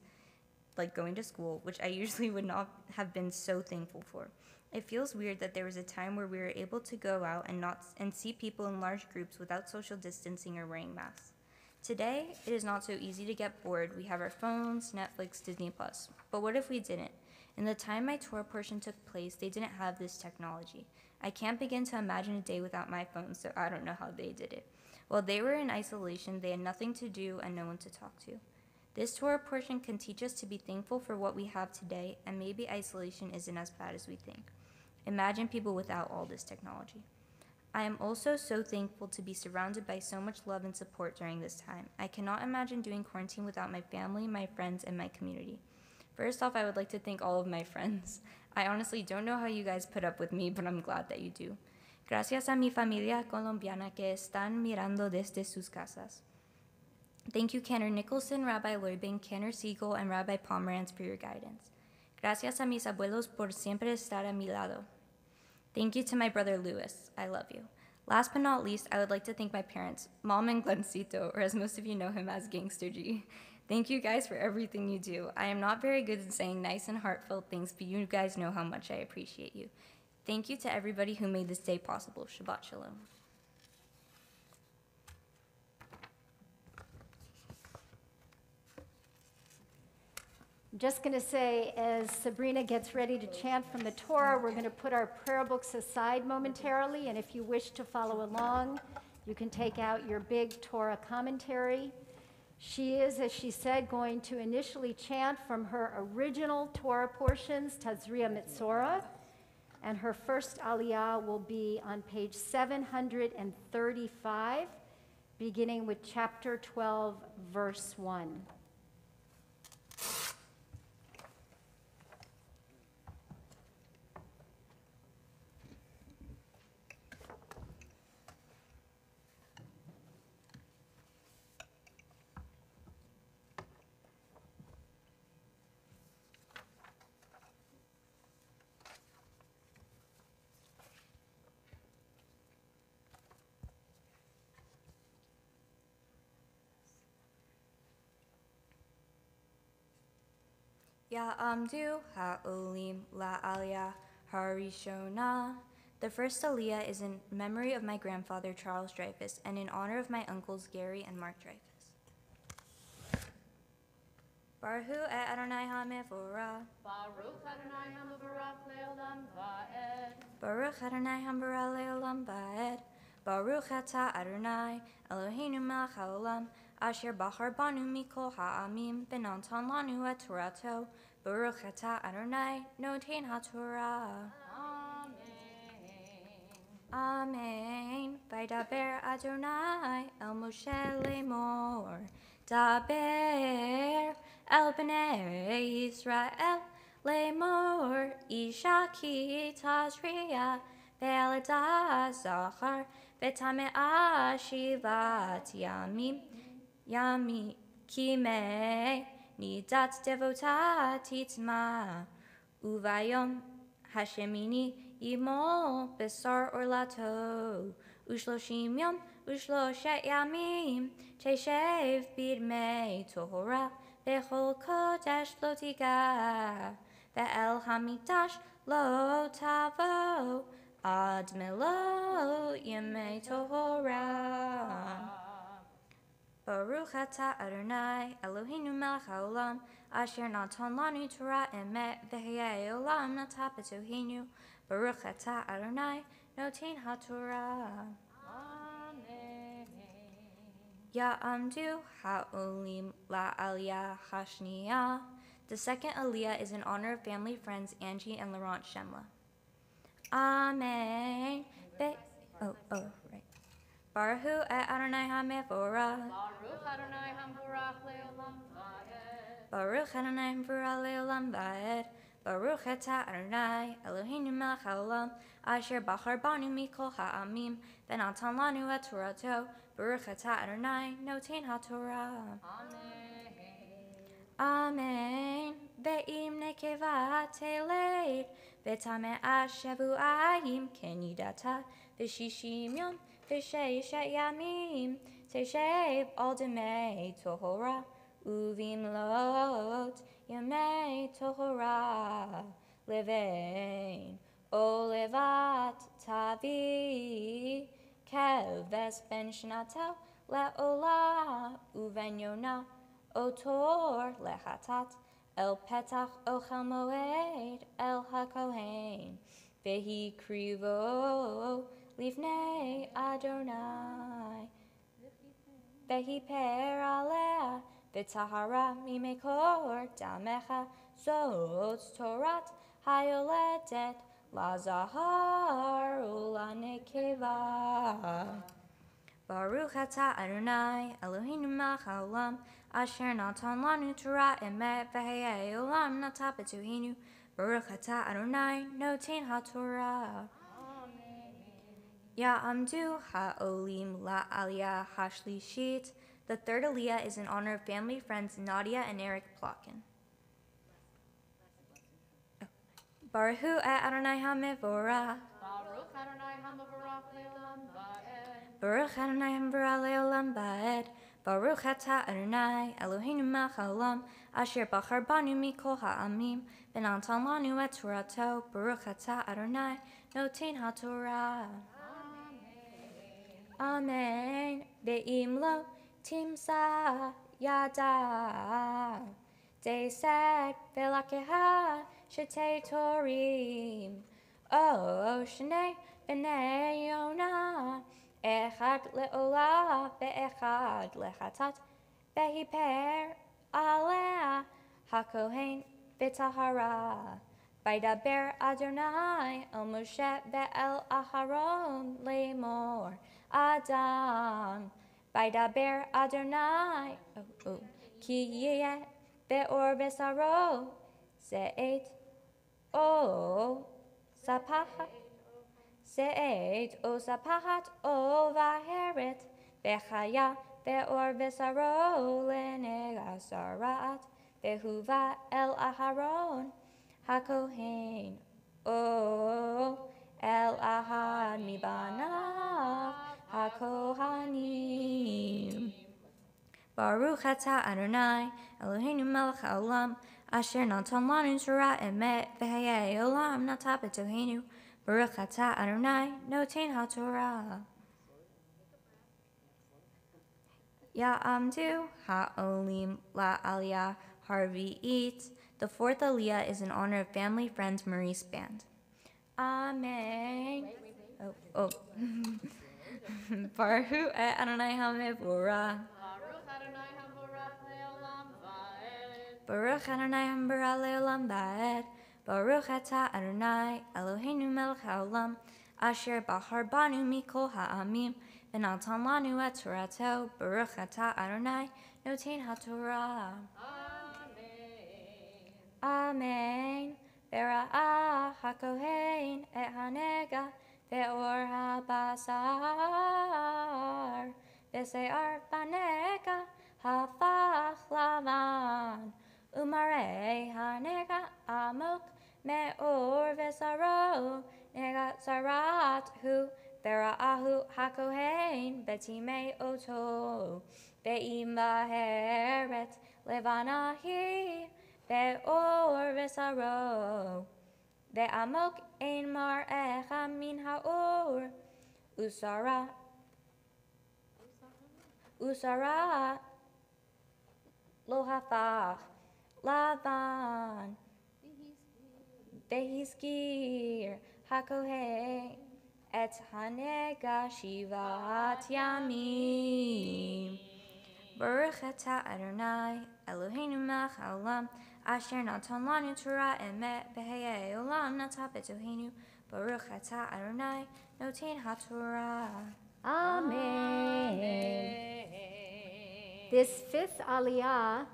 like going to school, which I usually would not have been so thankful for. It feels weird that there was a time where we were able to go out and see people in large groups without social distancing or wearing masks. Today, it is not so easy to get bored. We have our phones, Netflix, Disney+. But what if we didn't? In the time my Torah portion took place, they didn't have this technology. I can't begin to imagine a day without my phone, so I don't know how they did it. While they were in isolation, they had nothing to do and no one to talk to. This Torah portion can teach us to be thankful for what we have today, and maybe isolation isn't as bad as we think. Imagine people without all this technology. I am also so thankful to be surrounded by so much love and support during this time. I cannot imagine doing quarantine without my family, my friends, and my community. First off, I would like to thank all of my friends. I honestly don't know how you guys put up with me, but I'm glad that you do. Gracias a mi familia colombiana que están mirando desde sus casas. Thank you, Cantor Nicholson, Rabbi Loibing, Cantor Siegel, and Rabbi Pomerantz for your guidance. Gracias a mis abuelos por siempre estar a mi lado. Thank you to my brother Louis. I love you. Last but not least, I would like to thank my parents, Mom and Glencito, or as most of you know him as Gangster G. Thank you guys for everything you do. I am not very good at saying nice and heartfelt things, but you guys know how much I appreciate you. Thank you to everybody who made this day possible. Shabbat Shalom. I'm just going to say, as Sabrina gets ready to chant from the Torah, we're going to put our prayer books aside momentarily, and if you wish to follow along, you can take out your big Torah commentary. She is, as she said, going to initially chant from her original Torah portions, Tazria Metzora, and her first aliyah will be on page 735, beginning with chapter 12, verse 1. Ya'amdu ha'olim la'aliyah harishona The first aliyah is in memory of my grandfather, Charles Dryfoos, and in honor of my uncles, Gary and Mark Dryfoos. Baruch et Adonai HaMevorach. Baruch Adonai HaMevorach le'olam va'ed. Baruch Adonai HaMevorach le'olam va'ed. Baruch atah Adonai Eloheinu melech haolam asher bachar banu mikol ha'amim v'natan lanu et Torato. Baruch atah Adonai noten haTorah. Amen. Vaydaber Adonai el Moshe lemor. Daber el bnei Yisrael lemor. Isha ki tazria ve'elada zachar ve'tamea shivat yami kime nidat devota titma uvayom hashemini Yimol besar orlato, ushloshim yom, ushloshet yamim, teshev bidmei tohora, bechol kodesh lo tiga, ve'el hamikdash lo tavo, ad melo yemei tohora. Baruch atah Adonai Eloheinu melech haolam, asher natan lanu Torah emet v'hayei olam natah b'tohenu. Baruch atah Adonai noten haTorah. Amen. Ya'amdu ha'olim la'aliyah hashniya. The second aliyah is in honor of family friends Angie and Laurent Shemla. Amen. Right. Baruch et Adonai HaMevorach. Baruch Adonai HaMevorach le'olam va'ed. Baruch Adonai HaMevorach le'olam va'ed. Baruch atah Adonai Eloheinu melech haolam asher bachar banu mikol ha'amim v'natan lanu et Torato. Baruch atah Adonai noten haTorah. Amen. Ve'im nekeva teled v'tamea shevu'ayim kenidata v'shishim yom v'sheishet yamim teshev al demei tohora uvim lot Yemei tohora levein o levat tavi keves ben shnatel leola uven yona o tor lechatat el petach ochel moed el hakohen vehi krivo livnei Adonai vehi per aleh V'tahara mimekor damecha zot torat hayoledet lazahar ulanekeva. Baruch atah Adonai Eloheinu melech haolam asher natan lanu Torah emet v'hayei olam natah b'tohenu. Baruch atah Adonai noten haTorah. Ya'amdu ha'olim la'aliyah hashlishit. The third aliyah is in honor of family friends Nadia and Eric Plotkin. Baruch et Adonai HaMevorach. Baruch Adonai HaMevorach le'olam va'ed. Baruch Adonai HaMevorach le'olam va'ed. Baruch atah Adonai Eloheinu melech haolam asher bachar banu mikol ha'amim v'natan lanu et Torato. Baruch atah Adonai noten haTorah. Amen. Ve'im lo Timsa yada desek velakeha shete torim o shnei b'nei yona echad leola ve'echad lechatat vehiper alea hakohen v'tahara vaydaber Adonai el Moshe ve'el Aharon lemor Adam Vaydaber Adonai, ki yeh be'or besaro, se'et o sapahat, o vaheret, ve'chaya be'or besaro lenegasarat, ve'huva el Aharon, hakohen, o el ahad mibanav, HaKohanim. Baruch atah Adonai Eloheinu melech haolam asher natan lanu Torah emet v'hayei olam natah b'tohenu. Baruch atah Adonai noten haTorah. Ya'amdu ha'olim la'aliyah harvi'it. The fourth aliyah is in honor of family friends Maurice Band. Amen. Oh. Baruch Adonai HaMevorach. Baruch Adonai HaMevorach Le'olam Va'ed. Baruch atah Adonai Eloheinu melech haolam asher bahar banu mikol ha'amim v'natan lanu et Torato. Baruch atah Adonai noten haTorah. Amen. Vera'ah hakohen et hanega ve'or habasar ve'se'ar banega hafach lavan umarei hanega amok me'or ve'saro nega zarat hu vera'ahu hakohen betimei oto ve'imaheret levanahi ve'or ve'saro ve'amok ein mar'echa min ha'or usara lo hafach lavan ve'hiskir hakohen et hanega shivat yamim. Baruch atah Adonai Eloheinu melech haolam asher natan lanu Torah emet v'hayei olam natan b'toheinu. Baruch atah Adonai noten haTorah. Amen. This fifth aliyah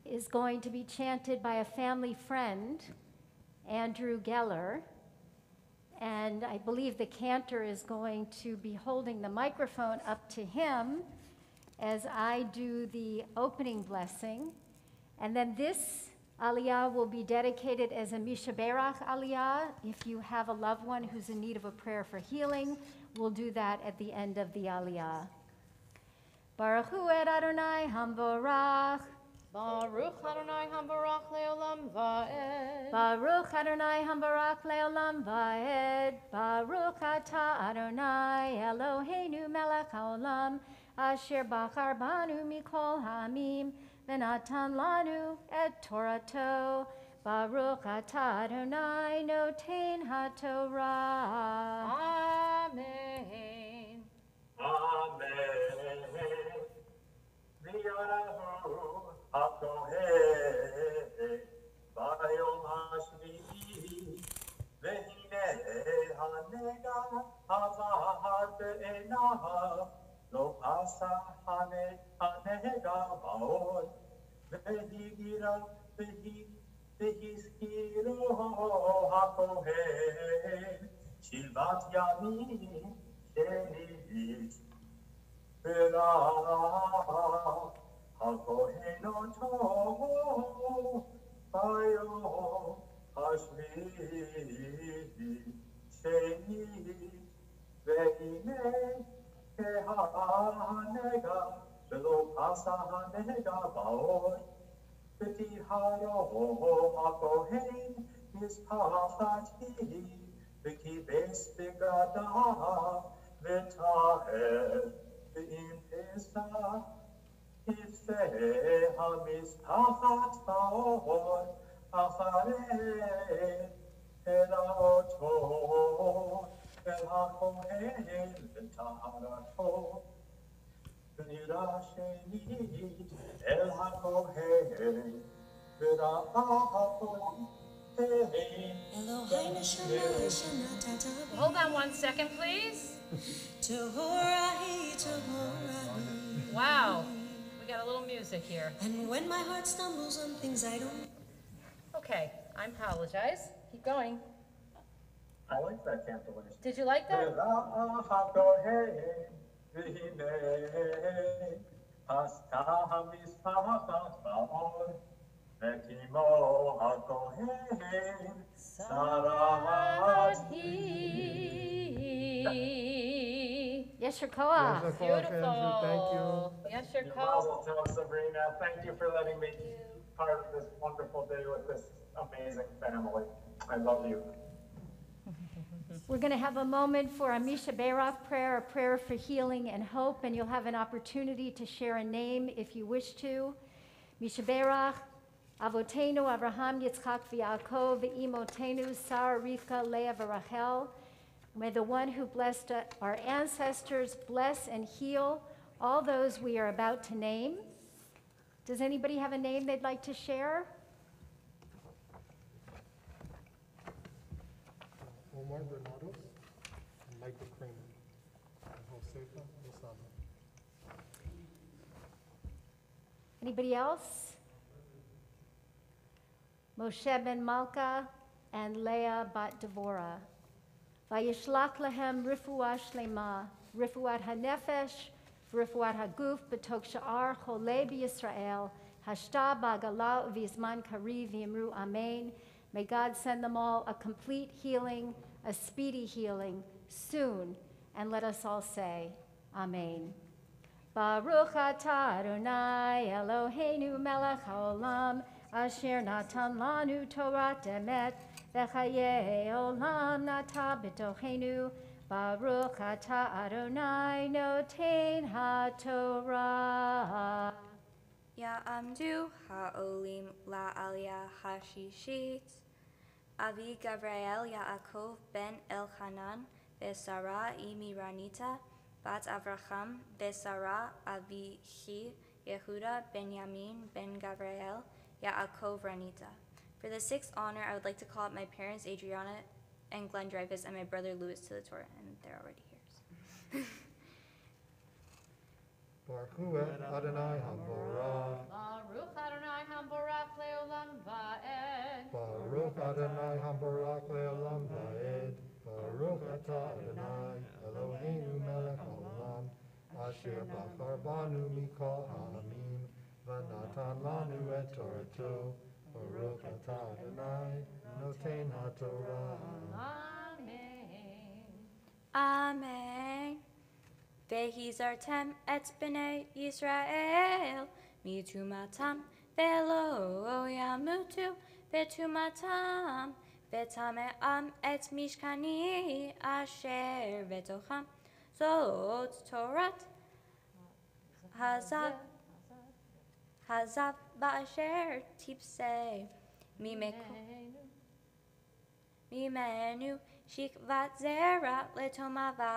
is going to be chanted by a family friend, Andrew Geller, and I believe the cantor is going to be holding the microphone up to him as I do the opening blessing. And then this aliyah will be dedicated as a Mishaberach aliyah. If you have a loved one who's in need of a prayer for healing, we'll do that at the end of the aliyah. Baruch hu et Adonai hamvorach. Baruch Adonai HaMevorach Le'olam Va'ed. Baruch Adonai hamvorach le'olam va'ed. Baruch atah Adonai Eloheinu melech haolam asher bachar banu mikol ha'amim v'natan lanu et Torato. Baruch atah Adonai noten haTorah. Amen. Amen. V'yarahu hakohen b'yom hashvi'i v'hine hanega havahar be'enav lo pasa hanega ba'od v'higira v'hiskiro hakohen shilvat yamim shenit Vera'ah hakohen oto b'yom hashvi'i shenit ve'hine kehanega v'lo pasa hanega ba'od v'tiharo hakohen mispachati v'kibes b'gadav v'taher v'im pesach yifeh hamispachat ba'or acharei heraoto el hakohen v'taharato v'nira shenit el hakohen v'ra'ah hakohen. Hold on 1 second, please. Wow, we got a little music here. And when my heart stumbles on things I don't. Okay, I apologize. Keep going. I like that cancellation. Did you like that? Yesher Koach. Beautiful. Thank you. Yes, your Mazel call. tov, Sabrina. Thank you for letting me be part of this wonderful day with this amazing family. I love you. We're going to have a moment for a Misha Berach prayer, a prayer for healing and hope, and you'll have an opportunity to share a name if you wish to. Misha Berach, Avotenu, Avraham, Yitzchak, v'Yaakov, v'imotenu, Sarah, Rivka, Leah, v'Rachel. May the one who blessed our ancestors bless and heal all those we are about to name. Does anybody have a name they'd like to share? Omar Granados and Michael Kramer and Josefa Lozano. Anybody else? Moshe ben Malka and Leah bat Devorah. Vayishlach lahem rifuah shlema, rifuat hanefesh, rifuat haguf b'tok sha'ar cholei b'Yisrael, hashta ba'gala v'izman kari v'yimru amen. May God send them all a complete healing, a speedy healing, soon, and let us all say, Amen. Baruch atah Adonai Eloheinu melech haolam, asher natan lanu Torat emet, v'chayei olam nata b'tochenu. Baruch atah Adonai noten haTorah. Ya'amdu ha'olim la'aliyah hashishit. Avi Gabriel Yaakov ben Elchanan Besara Imiranita Bat Avraham Besara Avihi Yehuda Benyamin ben Gabriel Yaakov Ranita. For the sixth honor, I would like to call up my parents Adriana and Glenn Dryfoos and my brother Louis to the Torah, and they're already here. Baruch Hu Adonai Hamborah. Baruch Adonai Hamborach Leolam Va'ed. Baruch Adonai Hamborach Leolam Va'ed. Baruch atah Adonai Eloheinu melech haolam, asher bachar banu mikol ha'amim, v'natan lanu et Torato. Baruch atah Adonai noten haTorah. Amen. Amen. Vehizartem et b'nei Yisrael mitumatam velo yamutu betumatam vetame'am et mishkani asher vetocham zot Torat hazav ba'asher tipsei mimenu shikvat zera letomava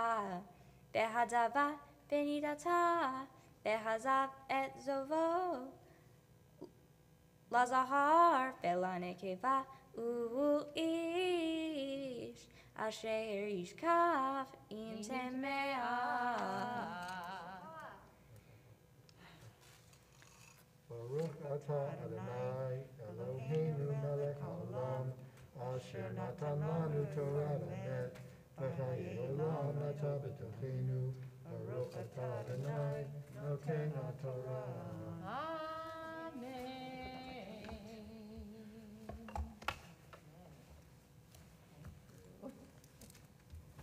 behadava benidata behazav et zovo lazahar belanekeva uish asher yishkaf im temeah. Baruch atah Adonai Eloheinu melech haolam, asher natan lanu Torah emet, v'chayei olam nata b'tochenu. Baruch atah Adonai noten haTorah. Amen.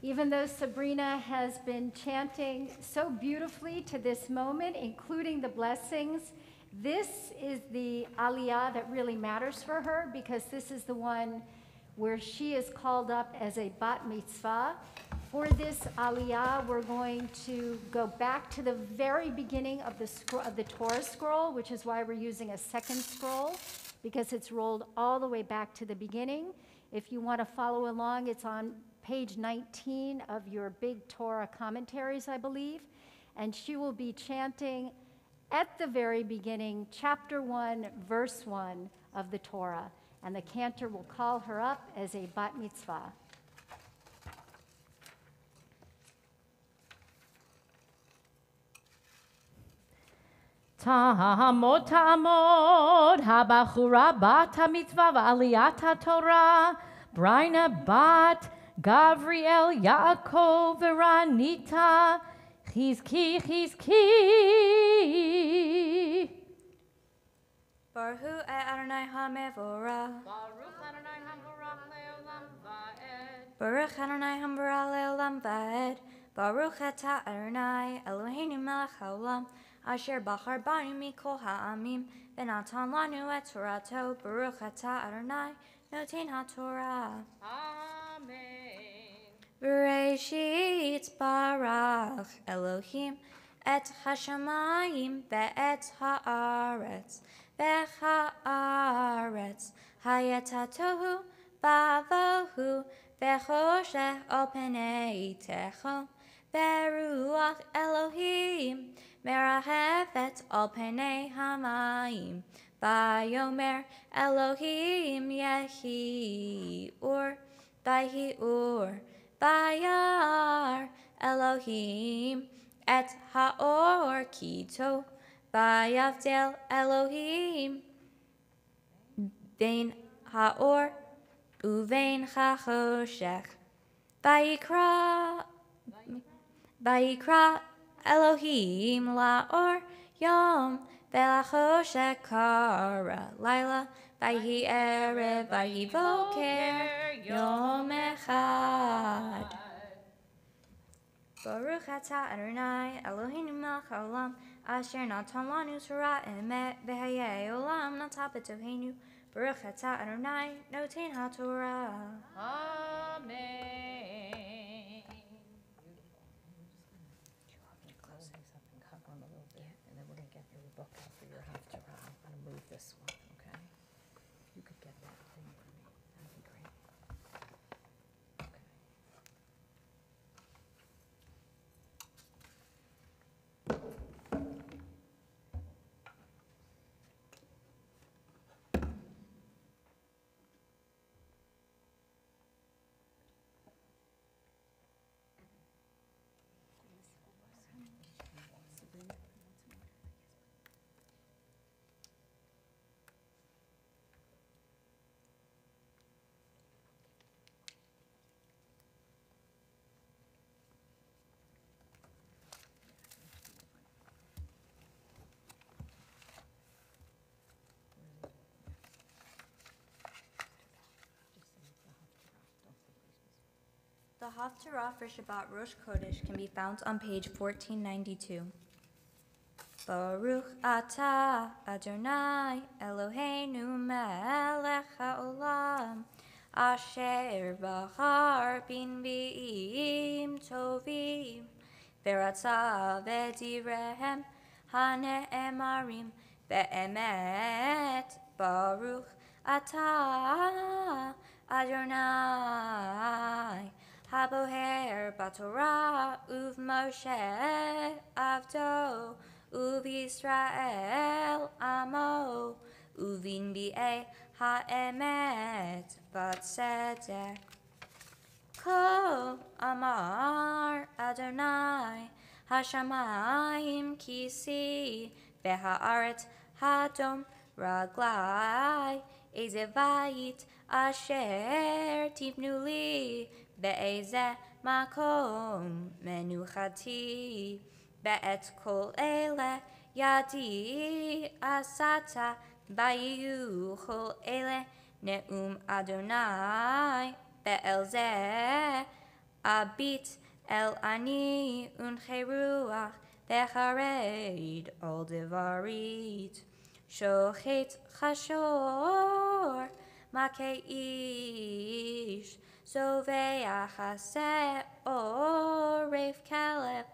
Even though Sabrina has been chanting so beautifully to this moment, including the blessings, this is the aliyah that really matters for her, because this is the one where she is called up as a bat mitzvah. For this aliyah, we're going to go back to the very beginning of the Torah scroll, which is why we're using a second scroll, because it's rolled all the way back to the beginning. If you want to follow along, it's on page 19 of your big Torah commentaries, I believe. And she will be chanting at the very beginning, chapter 1, verse 1 of the Torah. And the cantor will call her up as a bat mitzvah. Ta'amod, ta'amod, habachura bat ha-mitzvah v'aliyat ha-Torah, Brina bat Gavriel Yaakov Veranita, Chizki, Chizki. Baruch et Adonai HaMevorach. Baruch Adonai Hamborach Leolam Va'ed. Baruch Adonai Hamborach Leolam Va'ed. Baruch atah Adonai Eloheinu melech haolam, asher bachar banu mikol ha'amim, v'natan lanu et Torato. Baruch atah Adonai noten haTorah. Amen. Bereshit barach Elohim et hashamayim ve'et haaretz ve'haaretz hayatatohu ba'avohu ve'choshech al penei techom ve'ruach Elohim merahevet al penei hamayim Vayomer Elohim yehi ur Vayar Elohim et haor kito Vayavdel Elohim Vein haor uvein hachoshech Vayikra Elohim laor yom Ve'lachoshech kara laila Vayhi erev vayhi boker yom echad. Baruch atah Adonai Eloheinu melech haolam asher natan lanu Torah emet v'hayei olam natan b'toheinu. Baruch atah Adonai noten haTorah. Amen. And then we're going to get your book out for your Haftarah. I'm going to move this one, okay? You could get that thing for me. That'd be great. Okay. The Haftarah for Shabbat Rosh Chodesh can be found on page 1492. Baruch atah Adonai Eloheinu melech haolam asher bahar bin bi'im tovim v'ratza v'direhem hane'emarim be'emet Baruch atah Adonai Haboher Batorah Uv Moshe Avdo Uv Yisrael Amo Uvin Bi'e Ha'emet Batzedek Ko Amar Adonai Hashamayim Kisi V'ha'aret Hadom Raglai Ezevayit Asher Tivnu Li Be'ezeh makom menuchati be'et kol ele yadi asata bayu kol ele ne'um Adonai be'el zeh abit el ani unche ruach ve'chared al devarit shochet chashor makeish Zovea chaseh oref kaleb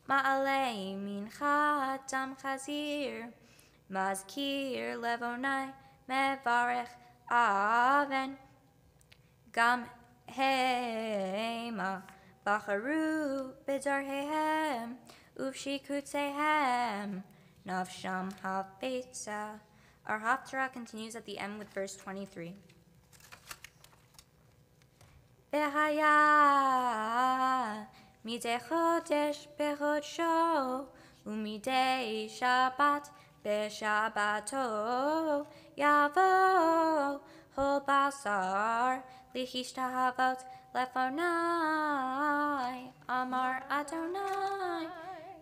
ma'alei mincha dam chazir mazkir levonai mevarech aven gam hema bacharu b'darhehem uvshikutzehem nafsham hafetza. Our Haftarah continues at the end with verse 23. V'haya midei chodesh b'chodesho u'midei Shabbat b'Shabbato yavo chol basar lichishtahavot lefonai Amar Adonai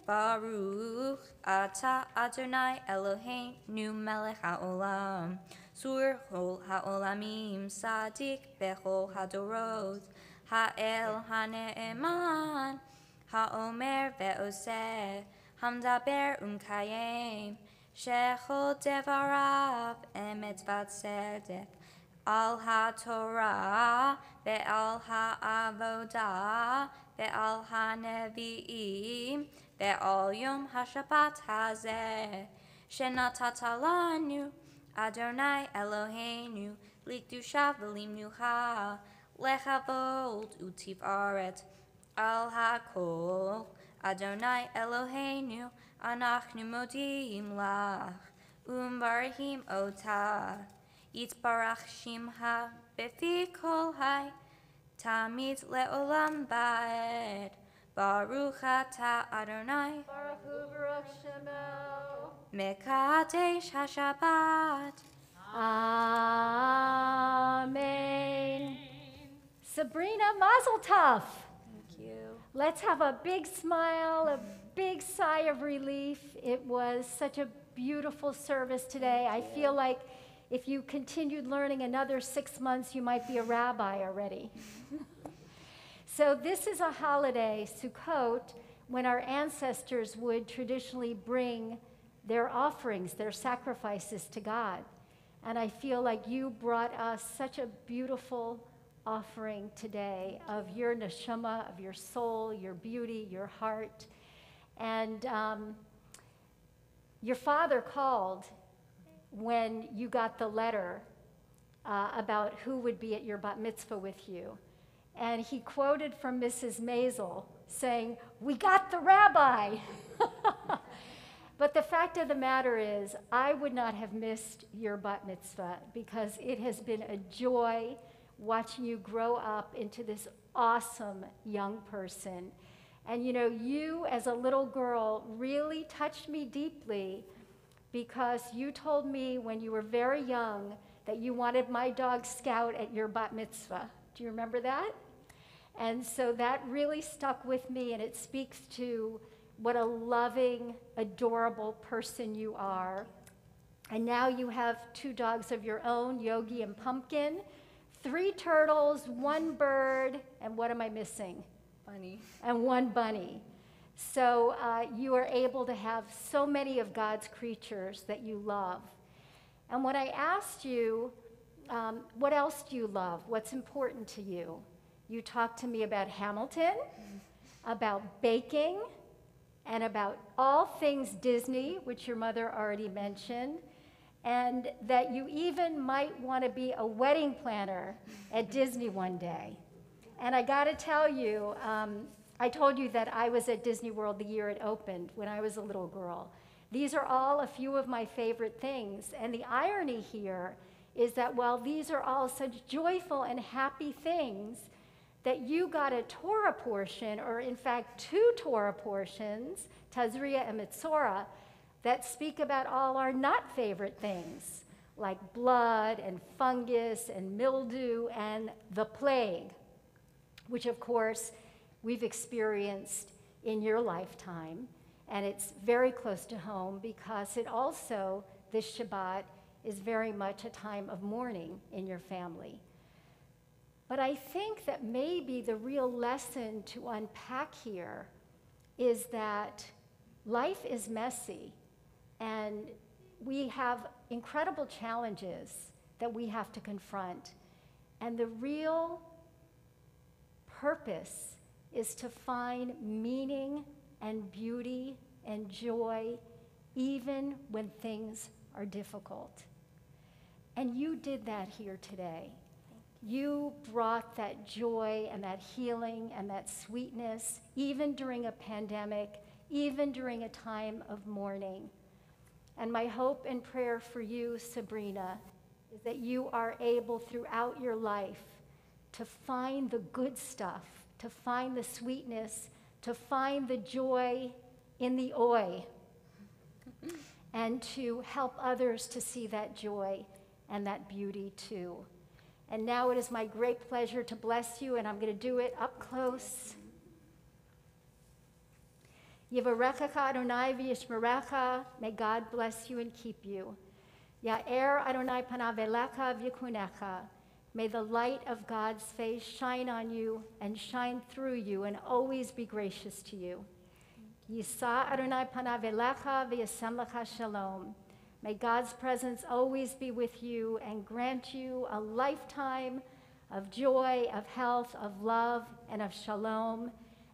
Baruch atah Adonai Eloheinu melech haolam Sur chol haolamim sadik bechol hadorot ha'el hane'eman ha'omer ve'oseh hamdaber umkayem shechol devarav emet v'tzedek al ha-Torah, ve'al ha-avodah, ve'al ha-nevi'im, ve'al yom ha-Shabbat hazeh, shenatata lanu, Adonai Eloheinu, likdusha v'limnucha, lechavod u'tifaret, al ha-kol, Adonai Eloheinu, anachnu modiim lach, umbarahim otah, yitbarach shimha befi kol hai, tamid le'olam ba'ed, baruch atah Adonai, Baruch Hu Baruch Shemo. mekadesh ha-Shabbat. Amen. Sabrina, Mazel Tov. Thank you. Let's have a big smile, a big sigh of relief. It was such a beautiful service today. I feel like if you continued learning another 6 months, you might be a rabbi already. So this is a holiday, Sukkot, when our ancestors would traditionally bring their offerings, their sacrifices to God. And I feel like you brought us such a beautiful offering today of your neshama, of your soul, your beauty, your heart. And your father called when you got the letter about who would be at your bat mitzvah with you. And he quoted from Mrs. Maisel saying, "We got the rabbi." But the fact of the matter is, I would not have missed your bat mitzvah because it has been a joy watching you grow up into this awesome young person. And you know, you as a little girl really touched me deeply because you told me when you were very young that you wanted my dog Scout at your bat mitzvah. Do you remember that? And so that really stuck with me, and it speaks to what a loving, adorable person you are. And now you have 2 dogs of your own, Yogi and Pumpkin, 3 turtles, 1 bird, and what am I missing? Bunny. And 1 bunny. So you are able to have so many of God's creatures that you love. And when I asked you, what else do you love? What's important to you? You talked to me about Hamilton, about baking, and about all things Disney, which your mother already mentioned, and that you even might want to be a wedding planner at Disney one day. And I got to tell you, I told you that I was at Disney World the year it opened when I was a little girl. These are all a few of my favorite things. And the irony here is that while these are all such joyful and happy things, that you got a Torah portion, or in fact 2 Torah portions, Tazria and Mitzorah, that speak about all our not favorite things, like blood and fungus and mildew and the plague, which of course we've experienced in your lifetime. And it's very close to home because it also, this Shabbat, is very much a time of mourning in your family. But I think that maybe the real lesson to unpack here is that life is messy and we have incredible challenges that we have to confront. And the real purpose is to find meaning and beauty and joy even when things are difficult. And you did that here today. You brought that joy and that healing and that sweetness, even during a pandemic, even during a time of mourning. And my hope and prayer for you, Sabrina, is that you are able throughout your life to find the good stuff, to find the sweetness, to find the joy in the oi, and to help others to see that joy and that beauty too. And now it is my great pleasure to bless you, and I'm going to do it up close. Yivarechecha Adonai v'yishmerecha. May God bless you and keep you. Ya'er Adonai panav elecha v'yikunecha. May the light of God's face shine on you and shine through you and always be gracious to you. Yisa Adonai panav elecha v'yasem lecha shalom. May God's presence always be with you and grant you a lifetime of joy, of health, of love, and of shalom.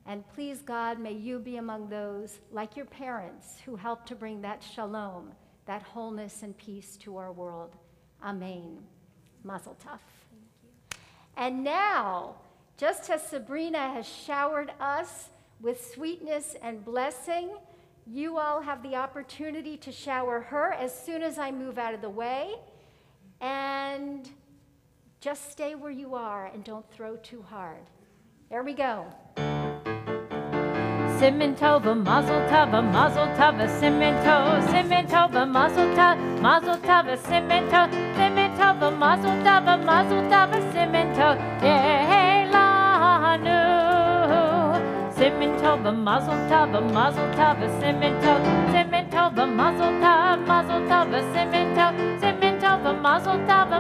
And please, God, may you be among those, like your parents, who help to bring that shalom, that wholeness and peace to our world. Amen. Mazel tov. And now, just as Sabrina has showered us with sweetness and blessing, you all have the opportunity to shower her as soon as I move out of the way. And just stay where you are and don't throw too hard. There we go. Simin tova, mazel tova, simin tova, mazel tova, simin tova, mazel tova, simin tova, yehelanu. Simin tova, mazel tova, simin tova, mazel tova, simin tova, mazel tova,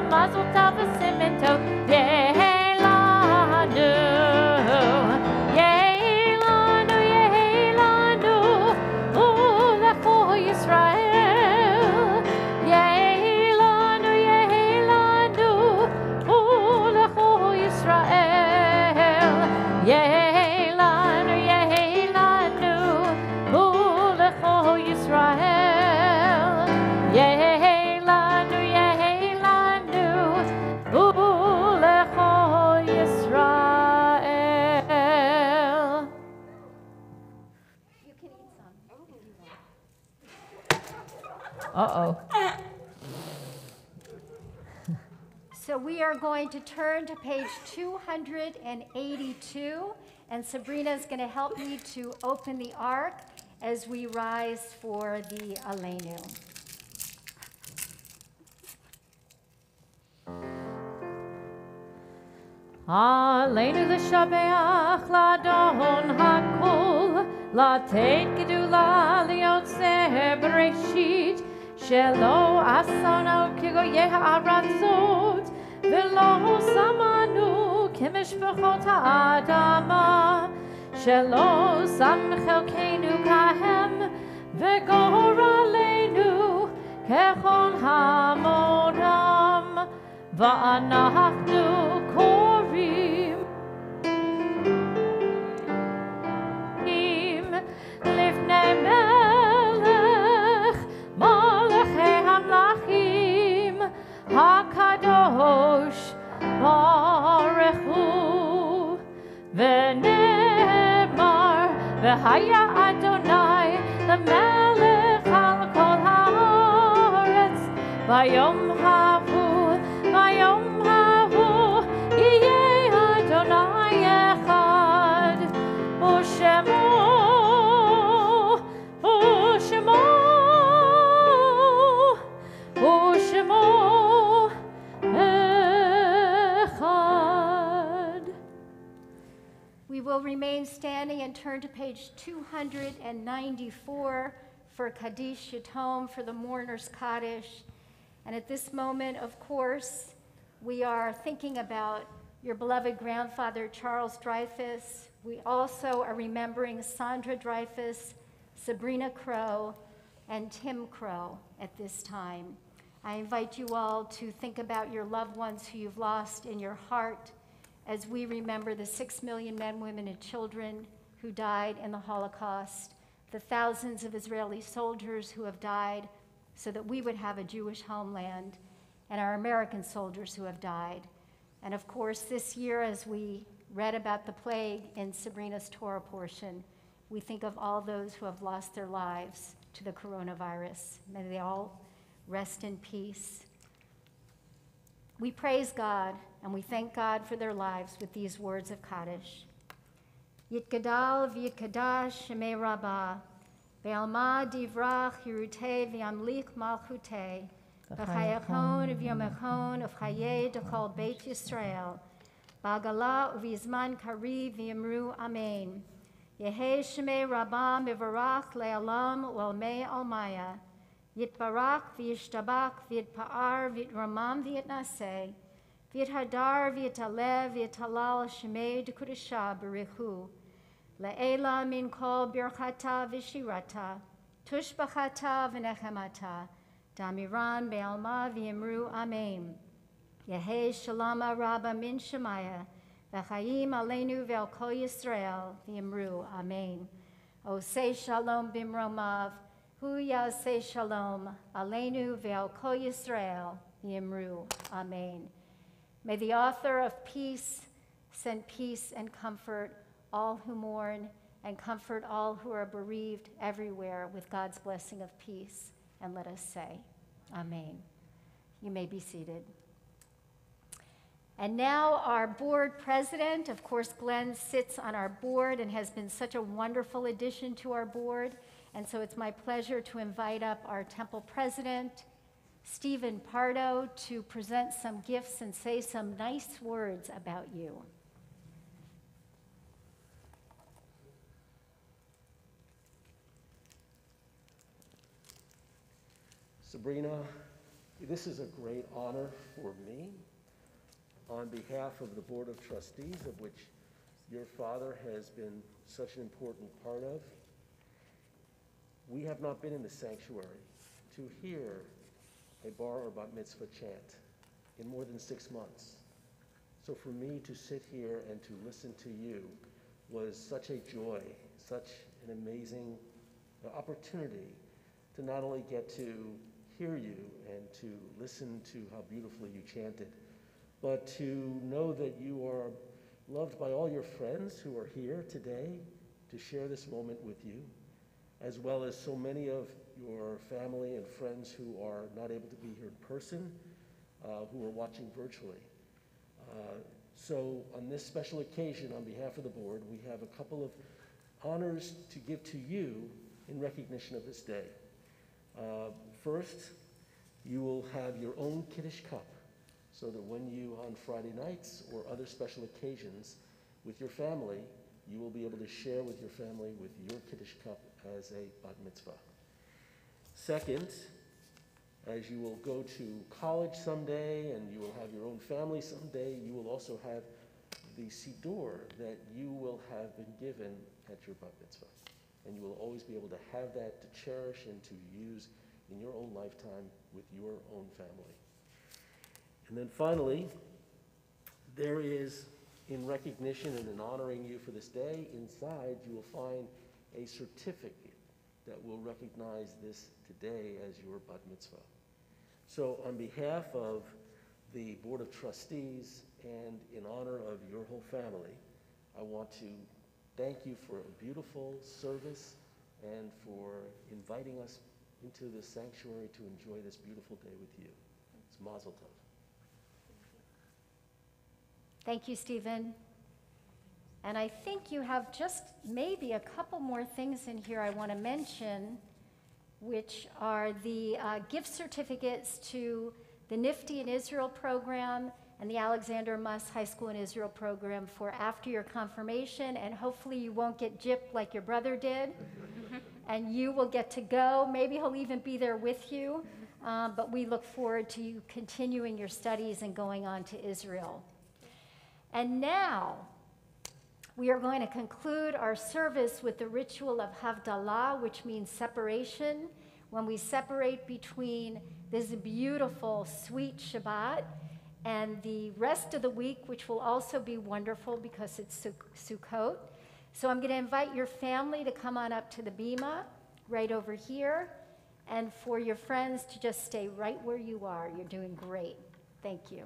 simin tova, yehelanu. Uh-oh. So we are going to turn to page 282, and Sabrina is going to help me to open the ark as we rise for the Aleinu. Aleinu l'shabeach l'adon hakol, לתת גדולה ליוצר בראשית, שלא עשנו כגויי הארצות, ולא שמנו כמשפחות האדמה, שלא שם חלקנו כהם, וגורלנו ככל המורם, ואנחנו קוראים לפני מלך מלכי המלכים הקדוש ברוך הוא, ונאמר והיה אדוני למלך על כל הארץ ביום ההוא יהיה אדוני אחד ושמו We will remain standing and turn to page 294 for Kaddish Yatom, for the mourner's Kaddish. And at this moment, of course, we are thinking about your beloved grandfather, Charles Dryfoos. We also are remembering Sandra Dryfoos, Sabrina Crow, and Tim Crow at this time. I invite you all to think about your loved ones who you've lost in your heart as we remember the 6 million men, women, and children who died in the Holocaust, the thousands of Israeli soldiers who have died so that we would have a Jewish homeland, and our American soldiers who have died. And of course, this year, as we read about the plague in Sabrina's Torah portion, we think of all those who have lost their lives to the coronavirus. May they all rest in peace. We praise God and we thank God for their lives with these words of Kaddish. Yitgadal v'yitkadash shemei rabbah, ve'alma divrach hirutei v'yamlich malchutei, v'chayachon v'yomechon v'chayei d'chol Beit Yisrael, ba'gala v'yizman kariv v'yamru amen. Yehei shemei rabbah mevarach le'alam u'almei almaya, Yitbarach v'yishtabach v'yitpa'ar v'yitramam v'yitnaseh, v'yithadar v'yitalev v'yitalal shemei d'kudusha b'richu, le'ela min kol birchata v'shirata, tushbachata v'nechemata, Damiran Be'alma V'imru Amen. Yehei Shalom Rabba Min Shemaya, V'chaim Aleinu Ve'al Kol Yisrael, V'imru Amen. Osei Shalom Bimromav, Hu Yaseh Shalom, Aleinu Ve'al Kol Yisrael, V'imru Amen. May the author of peace send peace and comfort all who mourn, and comfort all who are bereaved everywhere with God's blessing of peace. And let us say, Amen. You may be seated. And now our board president, of course, Glenn sits on our board and has been such a wonderful addition to our board. And so it's my pleasure to invite up our temple president, Stephen Pardo, to present some gifts and say some nice words about you. Sabrina, this is a great honor for me. On behalf of the Board of Trustees, of which your father has been such an important part of, we have not been in the sanctuary to hear a bar or bat mitzvah chant in more than 6 months. So for me to sit here and to listen to you was such a joy, such an amazing opportunity to not only get to hear you and to listen to how beautifully you chanted, but to know that you are loved by all your friends who are here today to share this moment with you, as well as so many of your family and friends who are not able to be here in person, who are watching virtually. So on this special occasion, on behalf of the board, we have a couple of honors to give to you in recognition of this day. First, you will have your own Kiddush cup, so that when you, on Friday nights or other special occasions with your family, you will be able to share with your family with your Kiddush cup as a bat mitzvah. Second, as you will go to college someday and you will have your own family someday, you will also have the siddur that you will have been given at your bat mitzvah. And you will always be able to have that to cherish and to use in your own lifetime with your own family. And then finally, there is, in recognition and in honoring you for this day, inside you will find a certificate that will recognize this today as your bat mitzvah. So on behalf of the Board of Trustees and in honor of your whole family, I want to thank you for a beautiful service and for inviting us into this sanctuary to enjoy this beautiful day with you. It's Mazel Tov. Thank you, Stephen. And I think you have just maybe a couple more things in here I want to mention, which are the gift certificates to the Nifty in Israel program and the Alexander Muss High School in Israel program for after your confirmation, and hopefully you won't get gypped like your brother did, and you will get to go. Maybe he'll even be there with you, but we look forward to you continuing your studies and going on to Israel. And now, we are going to conclude our service with the ritual of Havdalah, which means separation, when we separate between this beautiful, sweet Shabbat and the rest of the week, which will also be wonderful because it's Sukkot. So I'm going to invite your family to come on up to the bima right over here, and for your friends to just stay right where you are. You're doing great. Thank you.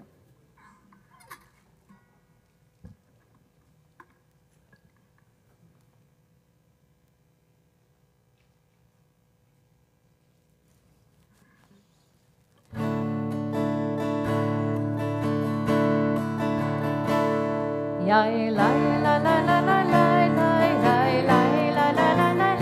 Ya la la la la la la la la la la la la la la la la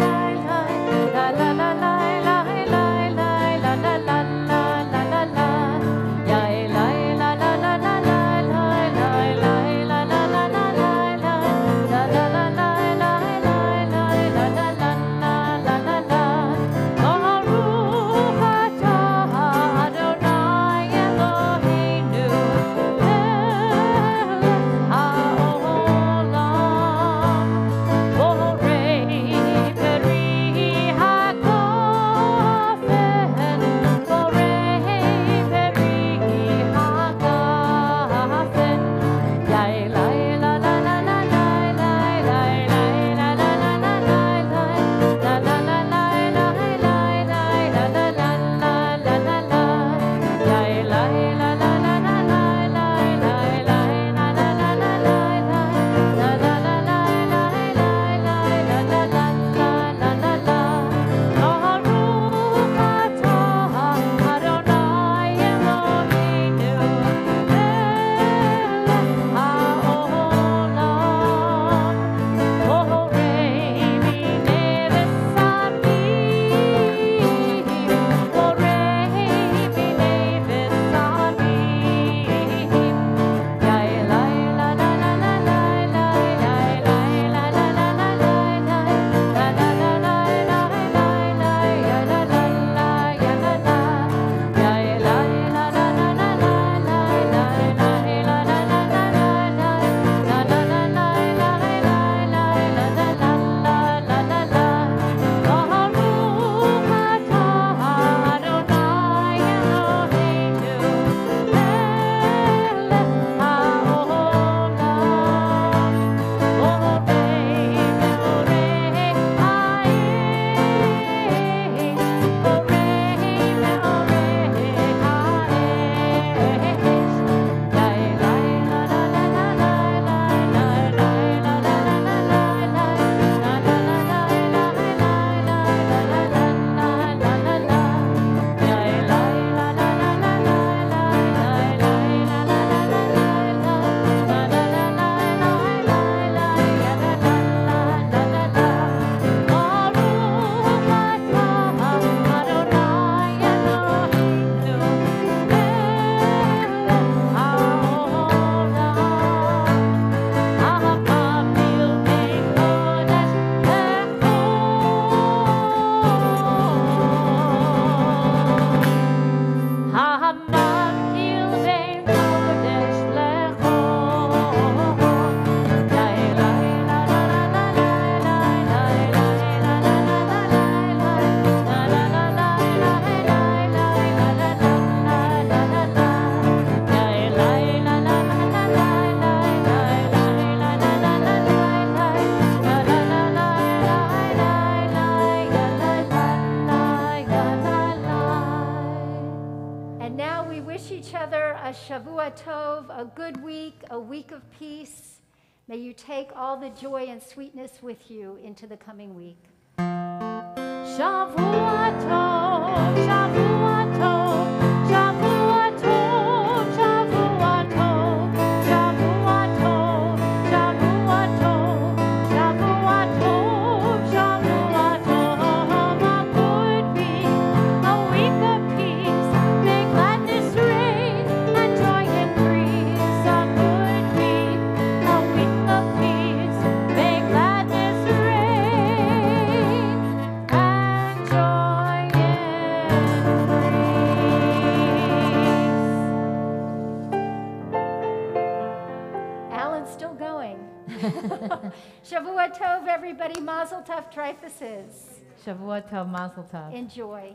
good week, a week of peace. May you take all the joy and sweetness with you into the coming week. Shavua tov, Shavua tov, Shavua tov, Shavua tov, Shavua tov, Shavua tov, Shavua tov, Shavua tov. A good week, a week of peace. May gladness reign and joy increase. A good week, a week of peace. May gladness reign and joy increase. Alan's still going. Shavua Tov, everybody. Mazel Tov, Dryfooses. Shavua tov, mazel tov. Enjoy.